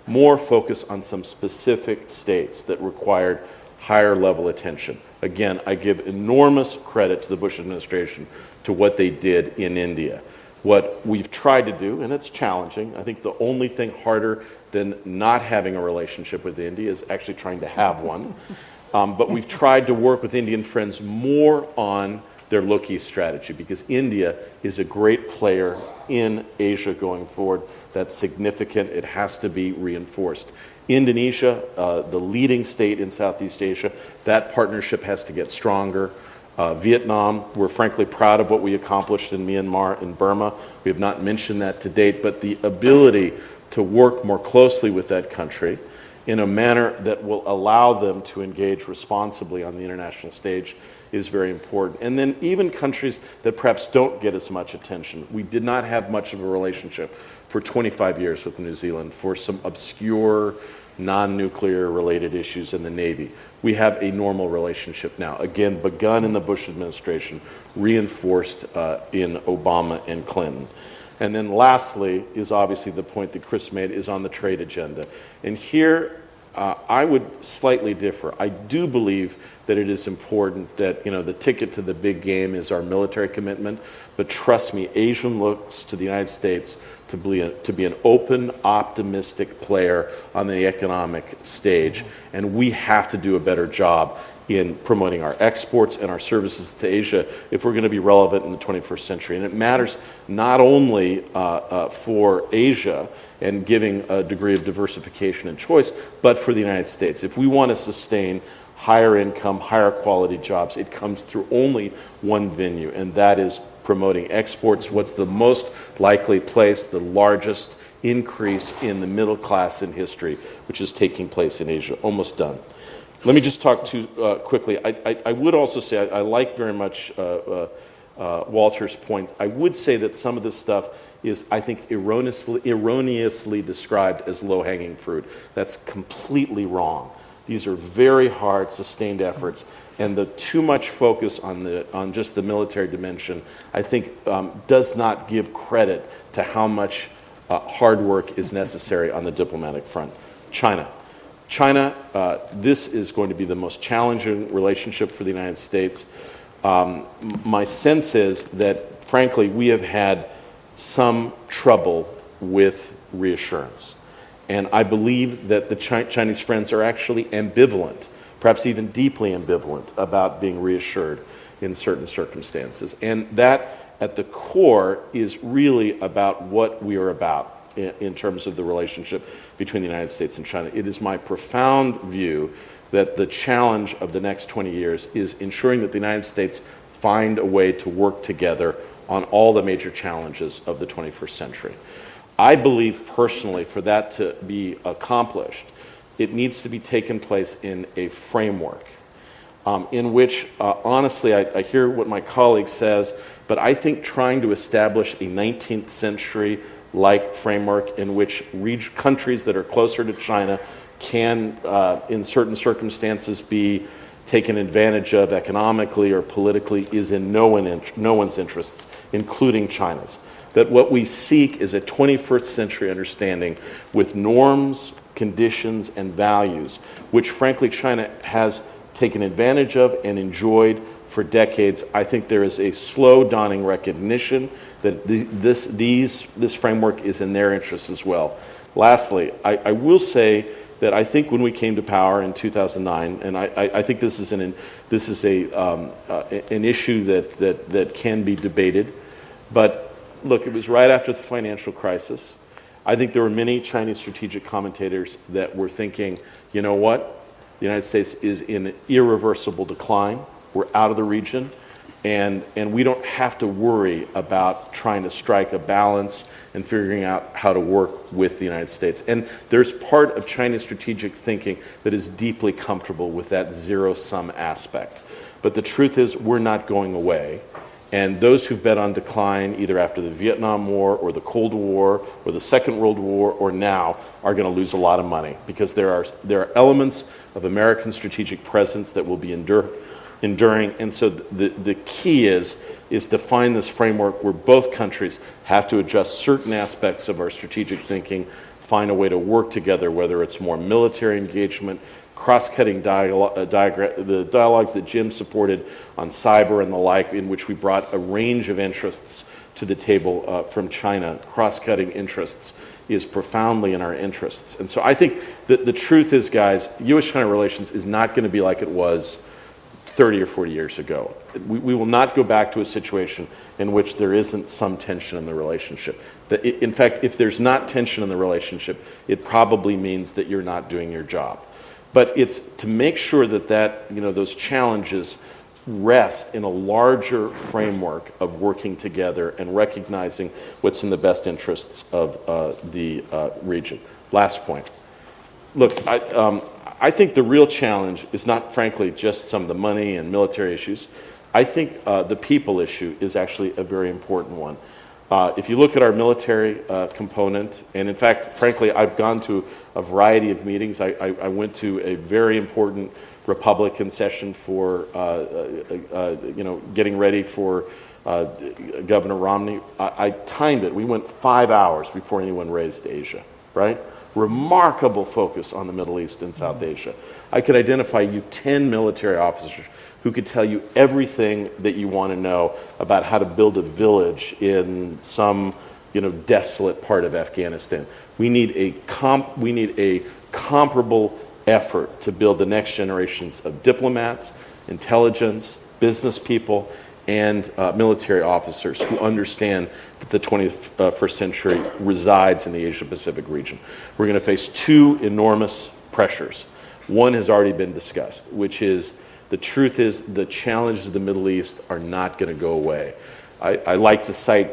more focus on some specific states that required higher level attention. Again, I give enormous credit to the Bush administration to what they did in India. What we've tried to do, and it's challenging, I think the only thing harder than not having a relationship with India is actually trying to have one. But we've tried to work with Indian friends more on their look east strategy, because India is a great player in Asia going forward. That's significant. It has to be reinforced. Indonesia, the leading state in Southeast Asia, that partnership has to get stronger. Vietnam, we're frankly proud of what we accomplished in Myanmar and Burma. We have not mentioned that to date, but the ability to work more closely with that country in a manner that will allow them to engage responsibly on the international stage is very important. And then even countries that perhaps don't get as much attention. We did not have much of a relationship for 25 years with New Zealand for some obscure non-nuclear related issues in the Navy. We have a normal relationship now. Again, begun in the Bush administration, reinforced in Obama and Clinton. And then lastly is obviously the point that Chris made is on the trade agenda. And here I would slightly differ. I do believe that it is important that, the ticket to the big game is our military commitment, but trust me, Asia looks to the United States to be an open, optimistic player on the economic stage, and we have to do a better job in promoting our exports and our services to Asia if we're going to be relevant in the 21st century. And it matters not only for Asia and giving a degree of diversification and choice, but for the United States. If we want to sustain higher income, higher quality jobs, it comes through only one venue, and that is promoting exports. What's the most likely place, the largest increase in the middle class in history, which is taking place in Asia. Almost done. Let me just talk quickly. I would also say I like very much Walter's point. I would say that some of this stuff is, I think, erroneously described as low-hanging fruit. That's completely wrong. These are very hard, sustained efforts, and the too much focus on just the military dimension, I think, does not give credit to how much hard work is necessary on the diplomatic front. China, this is going to be the most challenging relationship for the United States. My sense is that, frankly, we have had some trouble with reassurance. And I believe that the Chinese friends are actually ambivalent, perhaps even deeply ambivalent, about being reassured in certain circumstances. And that, at the core, is really about what we are about in terms of the relationship between the United States and China. It is my profound view that the challenge of the next 20 years is ensuring that the United States find a way to work together on all the major challenges of the 21st century. I believe personally, for that to be accomplished, it needs to be taken place in a framework in which, honestly, I hear what my colleague says, but I think trying to establish a 19th century like framework in which countries that are closer to China can, in certain circumstances, be taken advantage of economically or politically is in no one's interests, including China's. That what we seek is a 21st century understanding with norms, conditions, and values, which frankly China has taken advantage of and enjoyed for decades. I think there is a slow dawning recognition that this framework is in their interests as well. Lastly, I will say that I think when we came to power in 2009, and I think this is an issue that can be debated, but look, it was right after the financial crisis. I think there were many Chinese strategic commentators that were thinking, you know what? The United States is in irreversible decline. We're out of the region. And we don't have to worry about trying to strike a balance and figuring out how to work with the United States. And there's part of China's strategic thinking that is deeply comfortable with that zero-sum aspect. But the truth is, we're not going away. And those who've bet on decline, either after the Vietnam War or the Cold War or the Second World War or now, are going to lose a lot of money because there are elements of American strategic presence that will be enduring. And so the key is to find this framework where both countries have to adjust certain aspects of our strategic thinking, find a way to work together, whether it's more military engagement, cross-cutting the dialogues that Jim supported on cyber and the like, in which we brought a range of interests to the table from China. Cross-cutting interests is profoundly in our interests. And so I think that the truth is, guys, U.S.-China relations is not going to be like it was 30 or 40 years ago. We will not go back to a situation in which there isn't some tension in the relationship. In fact, if there's not tension in the relationship, it probably means that you're not doing your job. But it's to make sure that those challenges rest in a larger framework of working together and recognizing what's in the best interests of the region. Last point. Look, I think the real challenge is not, frankly, just some of the money and military issues. I think the people issue is actually a very important one. If you look at our military component, and in fact, frankly, I've gone to a variety of meetings. I went to a very important Republican session for, getting ready for Governor Romney. I timed it. We went 5 hours before anyone raised Asia, right? remarkable focus on the Middle East and South Asia. I could identify you 10 military officers who could tell you everything that you want to know about how to build a village in some, desolate part of Afghanistan. We need a comparable effort to build the next generations of diplomats, intelligence, business people, and military officers who understand that the 21st century resides in the Asia-Pacific region. We're going to face two enormous pressures. One has already been discussed, which is the truth is the challenges of the Middle East are not going to go away. I like to cite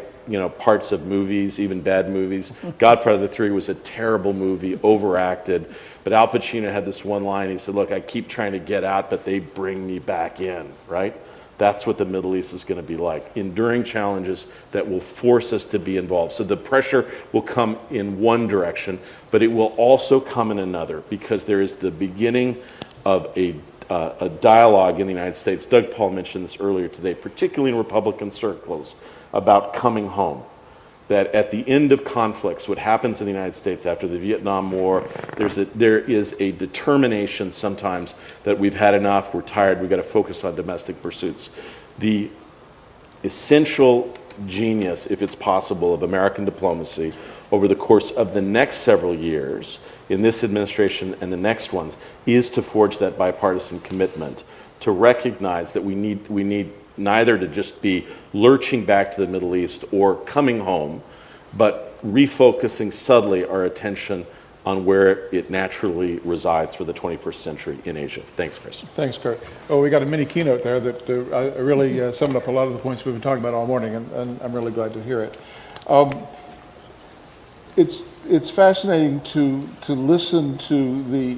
parts of movies, even bad movies. Godfather 3 was a terrible movie, overacted, but Al Pacino had this one line. He said, look, I keep trying to get out, but they bring me back in, right? That's what the Middle East is going to be like. Enduring challenges that will force us to be involved. So the pressure will come in one direction, but it will also come in another, because there is the beginning of a dialogue in the United States. Doug Paul mentioned this earlier today, particularly in Republican circles, about coming home. That at the end of conflicts, what happens in the United States after the Vietnam War, there is a determination sometimes that we've had enough, we're tired, we've got to focus on domestic pursuits. The essential genius, if it's possible, of American diplomacy over the course of the next several years in this administration and the next ones is to forge that bipartisan commitment to recognize that we need neither to just be lurching back to the Middle East or coming home, but refocusing subtly our attention on where it naturally resides for the 21st century in Asia. Thanks, Chris. Thanks, Kurt. Oh, we got a mini keynote there that really summed up a lot of the points we've been talking about all morning, and I'm really glad to hear it. It's fascinating to listen to the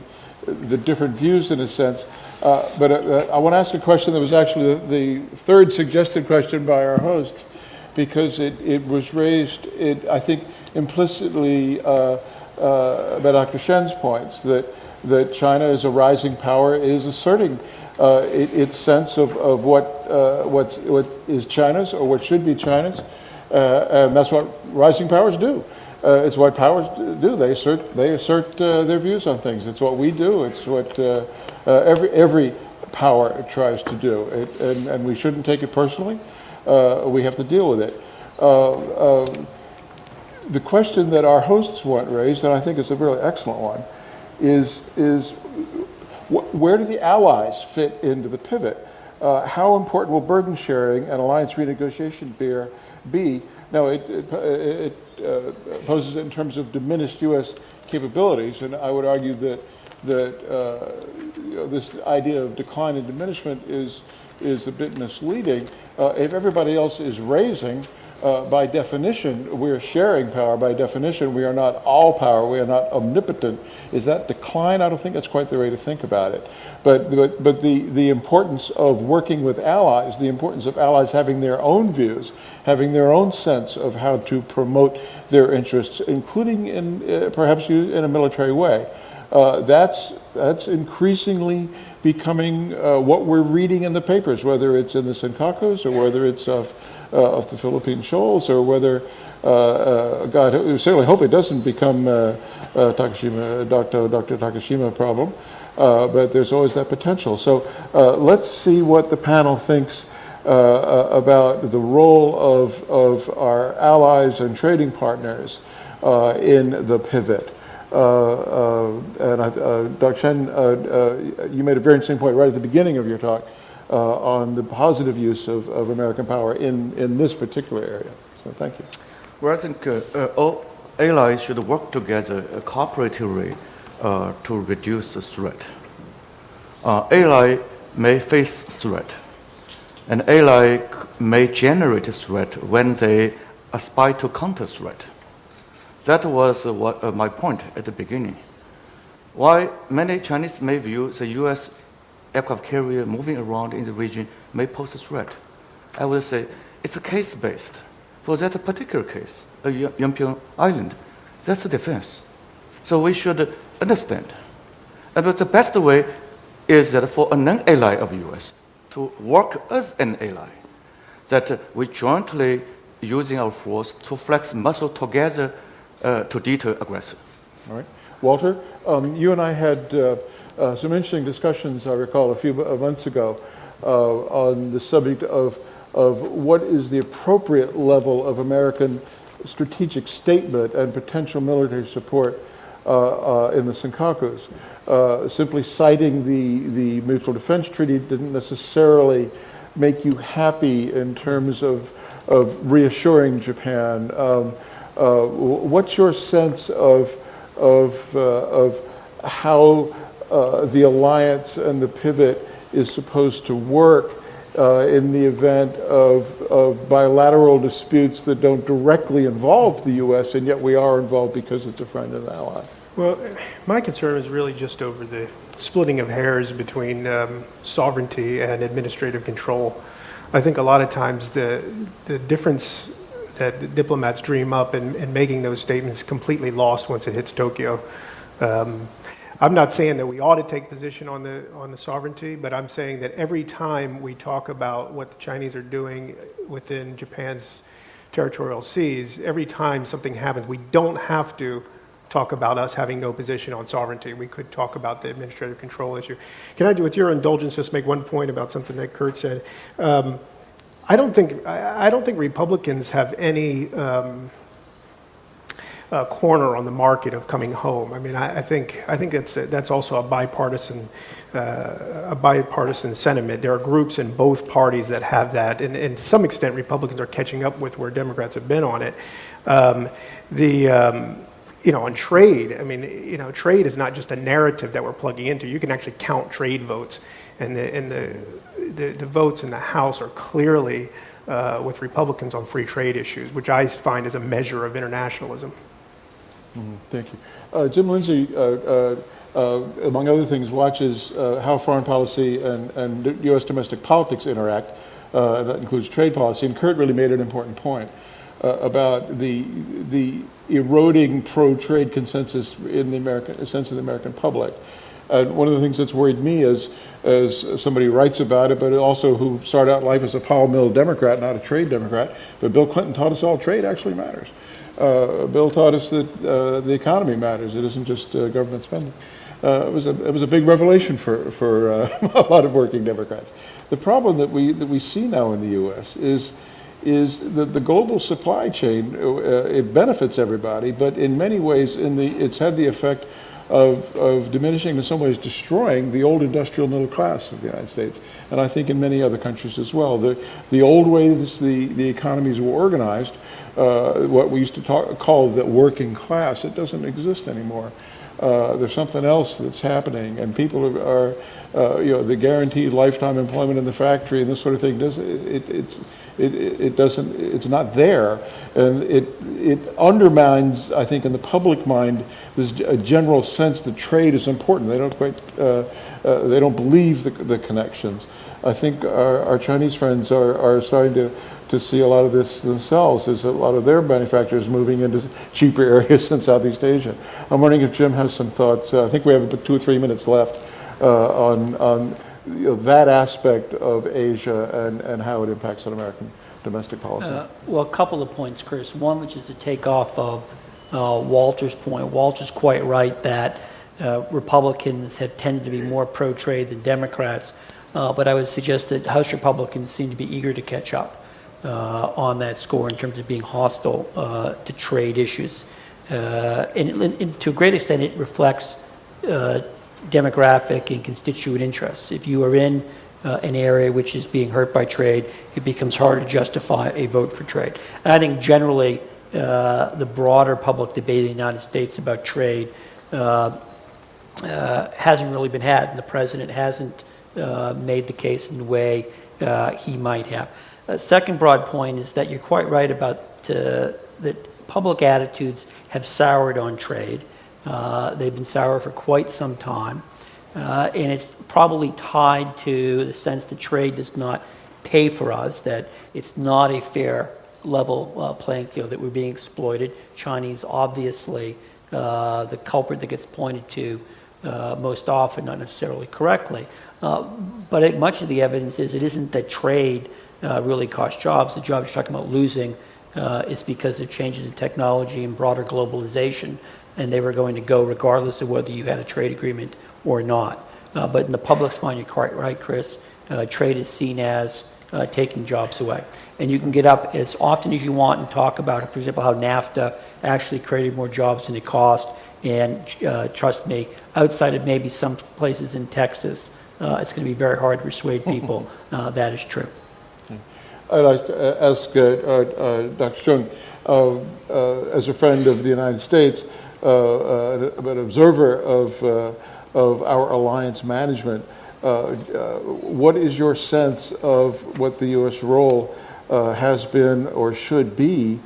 different views in a sense. But I want to ask a question that was actually the third suggested question by our host, because it was raised, I think, implicitly by Dr. Shen's points, that China as a rising power is asserting its sense of what is China's or what should be China's, and that's what rising powers do. It's what powers do. They assert their views on things. It's what we do. It's what every power tries to do, and we shouldn't take it personally. We have to deal with it. The question that our hosts want raised, and I think is a really excellent one, is where do the allies fit into the pivot? How important will burden sharing and alliance renegotiation be? Now, it poses it in terms of diminished U.S. capabilities, and I would argue that this idea of decline and diminishment is a bit misleading. If everybody else is raising, by definition, we're sharing power. By definition, we are not all power. We are not omnipotent. Is that decline? I don't think that's quite the way to think about it. But the importance of working with allies, the importance of allies having their own views, having their own sense of how to promote their interests, including in perhaps in a military way. That's increasingly becoming what we're reading in the papers, whether it's in the Senkakus or whether it's of the Philippine shoals, or whether, God, we certainly hope it doesn't become Dr. Takashima problem, but there's always that potential. So let's see what the panel thinks about the role of our allies and trading partners in the pivot. And Dr. Shen, you made a very interesting point right at the beginning of your talk on the positive use of American power in this particular area. So thank you. Well, I think all allies should work together cooperatively to reduce the threat. Ally may face threat, and ally may generate a threat when they aspire to counter threat. That was my point at the beginning. Why many Chinese may view the U.S. aircraft carrier moving around in the region may pose a threat. I would say it's case-based. For that particular case, Yongbyon Island, that's a defense. So we should understand. But the best way is that for a non-ally of U.S. to work as an ally, that we jointly using our force to flex muscle together to deter aggressor. All right. Walter, you and I had some interesting discussions, I recall, a few months ago on the subject of what is the appropriate level of American strategic statement and potential military support in the Senkakus. Simply citing the Mutual Defense Treaty didn't necessarily make you happy in terms of reassuring Japan. What's your sense of how the alliance and the pivot is supposed to work in the event of bilateral disputes that don't directly involve the U.S., and yet we are involved because it's a friend and ally? Well, my concern is really just over the splitting of hairs between sovereignty and administrative control. I think a lot of times the difference that the diplomats dream up in making those statements is completely lost once it hits Tokyo. I'm not saying that we ought to take position on the sovereignty, but I'm saying that every time we talk about what the Chinese are doing within Japan's territorial seas, every time something happens, we don't have to talk about us having no position on sovereignty. We could talk about the administrative control issue. Can I, with your indulgence, just make one point about something that Kurt said? I don't think Republicans have any corner on the market of coming home. I mean, I think that's also a bipartisan sentiment. There are groups in both parties that have that, and to some extent, Republicans are catching up with where Democrats have been on it. On trade, I mean, trade is not just a narrative that we're plugging into. You can actually count trade votes, and the votes in the House are clearly with Republicans on free trade issues, which I find is a measure of internationalism. Thank you. Jim Lindsay, among other things, watches how foreign policy and U.S. domestic politics interact. That includes trade policy. And Kurt really made an important point about the eroding pro-trade consensus in the sense of the American public. And one of the things that's worried me as somebody who writes about it, but also who started out life as a Powell Mill Democrat, not a trade Democrat, but Bill Clinton taught us all trade actually matters. Bill taught us that the economy matters. It isn't just government spending. It was a big revelation for a lot of working Democrats. The problem that we see now in the U.S. is that the global supply chain, it benefits everybody, but in many ways it's had the effect of diminishing, in some ways destroying, the old industrial middle class of the United States, and I think in many other countries as well. The old ways the economies were organized, what we used to call the working class, it doesn't exist anymore. There's something else that's happening, and people are the guaranteed lifetime employment in the factory and this sort of thing. It's not there, and it undermines, I think, in the public mind, this general sense that trade is important. They don't believe the connections. I think our Chinese friends are starting to see a lot of this themselves, as a lot of their manufacturers moving into cheaper areas in Southeast Asia. I'm wondering if Jim has some thoughts. I think we have about 2 or 3 minutes left on that aspect of Asia and how it impacts on American domestic policy. Well, a couple of points, Chris. One, which is to take off of Walter's point. Walter's quite right that Republicans have tended to be more pro-trade than Democrats, but I would suggest that House Republicans seem to be eager to catch up on that score in terms of being hostile to trade issues. And to a great extent, it reflects demographic and constituent interests. If you are in an area which is being hurt by trade, it becomes harder to justify a vote for trade. And I think generally the broader public debate in the United States about trade hasn't really been had, and the president hasn't made the case in the way he might have. Second broad point is that you're quite right about that public attitudes have soured on trade. They've been sour for quite some time, and it's probably tied to the sense that trade does not pay for us, that it's not a fair level playing field, that we're being exploited. Chinese, obviously, the culprit that gets pointed to most often, not necessarily correctly. But I think much of the evidence is it isn't that trade really costs jobs. The jobs you're talking about losing is because of changes in technology and broader globalization and they were going to go regardless of whether you had a trade agreement or not. But in the public's mind, you're quite right, Chris. Trade is seen as taking jobs away. And you can get up as often as you want and talk about, for example, how NAFTA actually created more jobs than it cost. And trust me, outside of maybe some places in Texas, it's going to be very hard to persuade people that is true. I'd like to ask Dr. Chung, as a friend of the United States, an observer of our alliance management, what is your sense of what the U.S. role has been or should be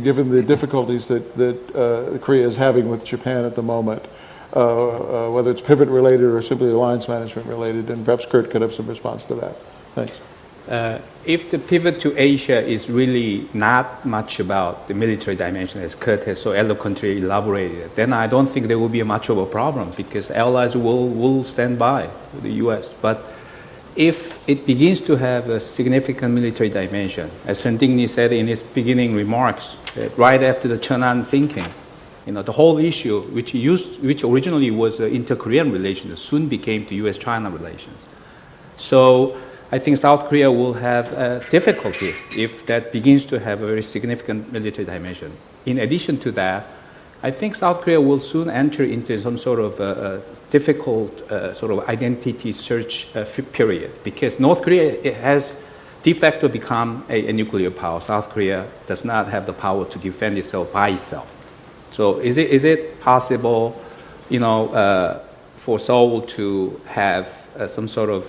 given the difficulties that Korea is having with Japan at the moment, whether it's pivot related or simply alliance management related? And perhaps Kurt could have some response to that. Thanks. If the pivot to Asia is really not much about the military dimension, as Kurt has so eloquently elaborated, then I don't think there will be much of a problem because allies will stand by the U.S. But if it begins to have a significant military dimension, as Dingli said in his beginning remarks, right after the Cheonan sinking, the whole issue, which originally was inter-Korean relations, soon became to U.S.-China relations. So I think South Korea will have difficulties if that begins to have a very significant military dimension. In addition to that, I think South Korea will soon enter into some sort of difficult sort of identity search period because North Korea has de facto become a nuclear power. South Korea does not have the power to defend itself by itself. So is it possible, for Seoul to have some sort of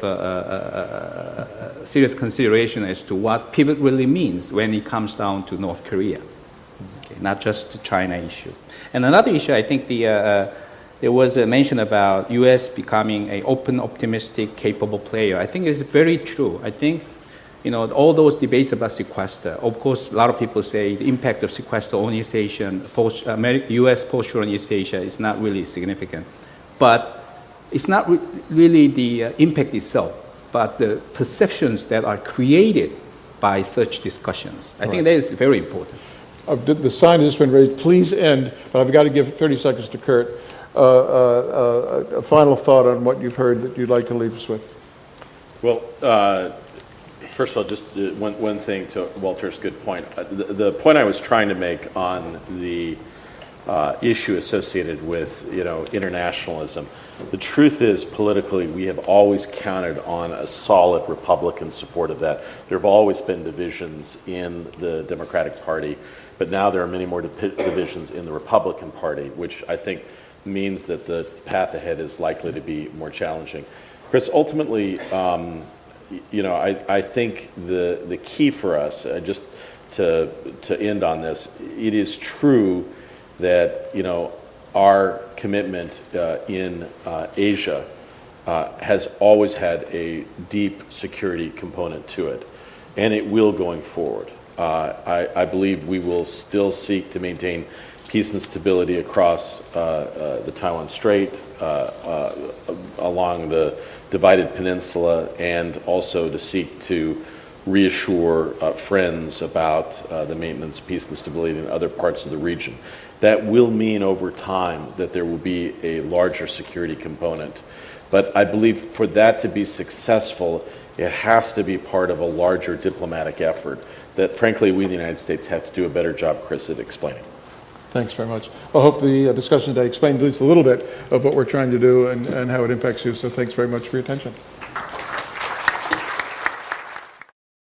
serious consideration as to what pivot really means when it comes down to North Korea, okay, not just the China issue. And another issue, I think there was a mention about U.S. becoming an open, optimistic, capable player. I think it's very true. I think all those debates about sequester, of course, a lot of people say the impact of sequester on East Asia, U.S. posture on East Asia is not really significant. But it's not really the impact itself, but the perceptions that are created by such discussions. I think that is very important. The sign has been raised. Please end, but I've got to give 30 seconds to Kurt. A final thought on what you've heard that you'd like to leave us with. Well, first of all, just one thing to Walter's good point. The point I was trying to make on the issue associated with internationalism. The truth is, politically, we have always counted on a solid Republican support of that. There have always been divisions in the Democratic Party, but now there are many more divisions in the Republican Party, which I think means that the path ahead is likely to be more challenging. Chris, ultimately, I think the key for us, just to end on this, it is true that our commitment in Asia has always had a deep security component to it, and it will going forward. I believe we will still seek to maintain peace and stability across the Taiwan Strait, along the divided peninsula, and also to seek to reassure friends about the maintenance of peace and stability in other parts of the region. That will mean over time that there will be a larger security component. But I believe for that to be successful, it has to be part of a larger diplomatic effort that, frankly, we in the United States have to do a better job, Chris, at explaining. Thanks very much. I hope the discussion today explained at least a little bit of what we're trying to do and how it impacts you. So thanks very much for your attention.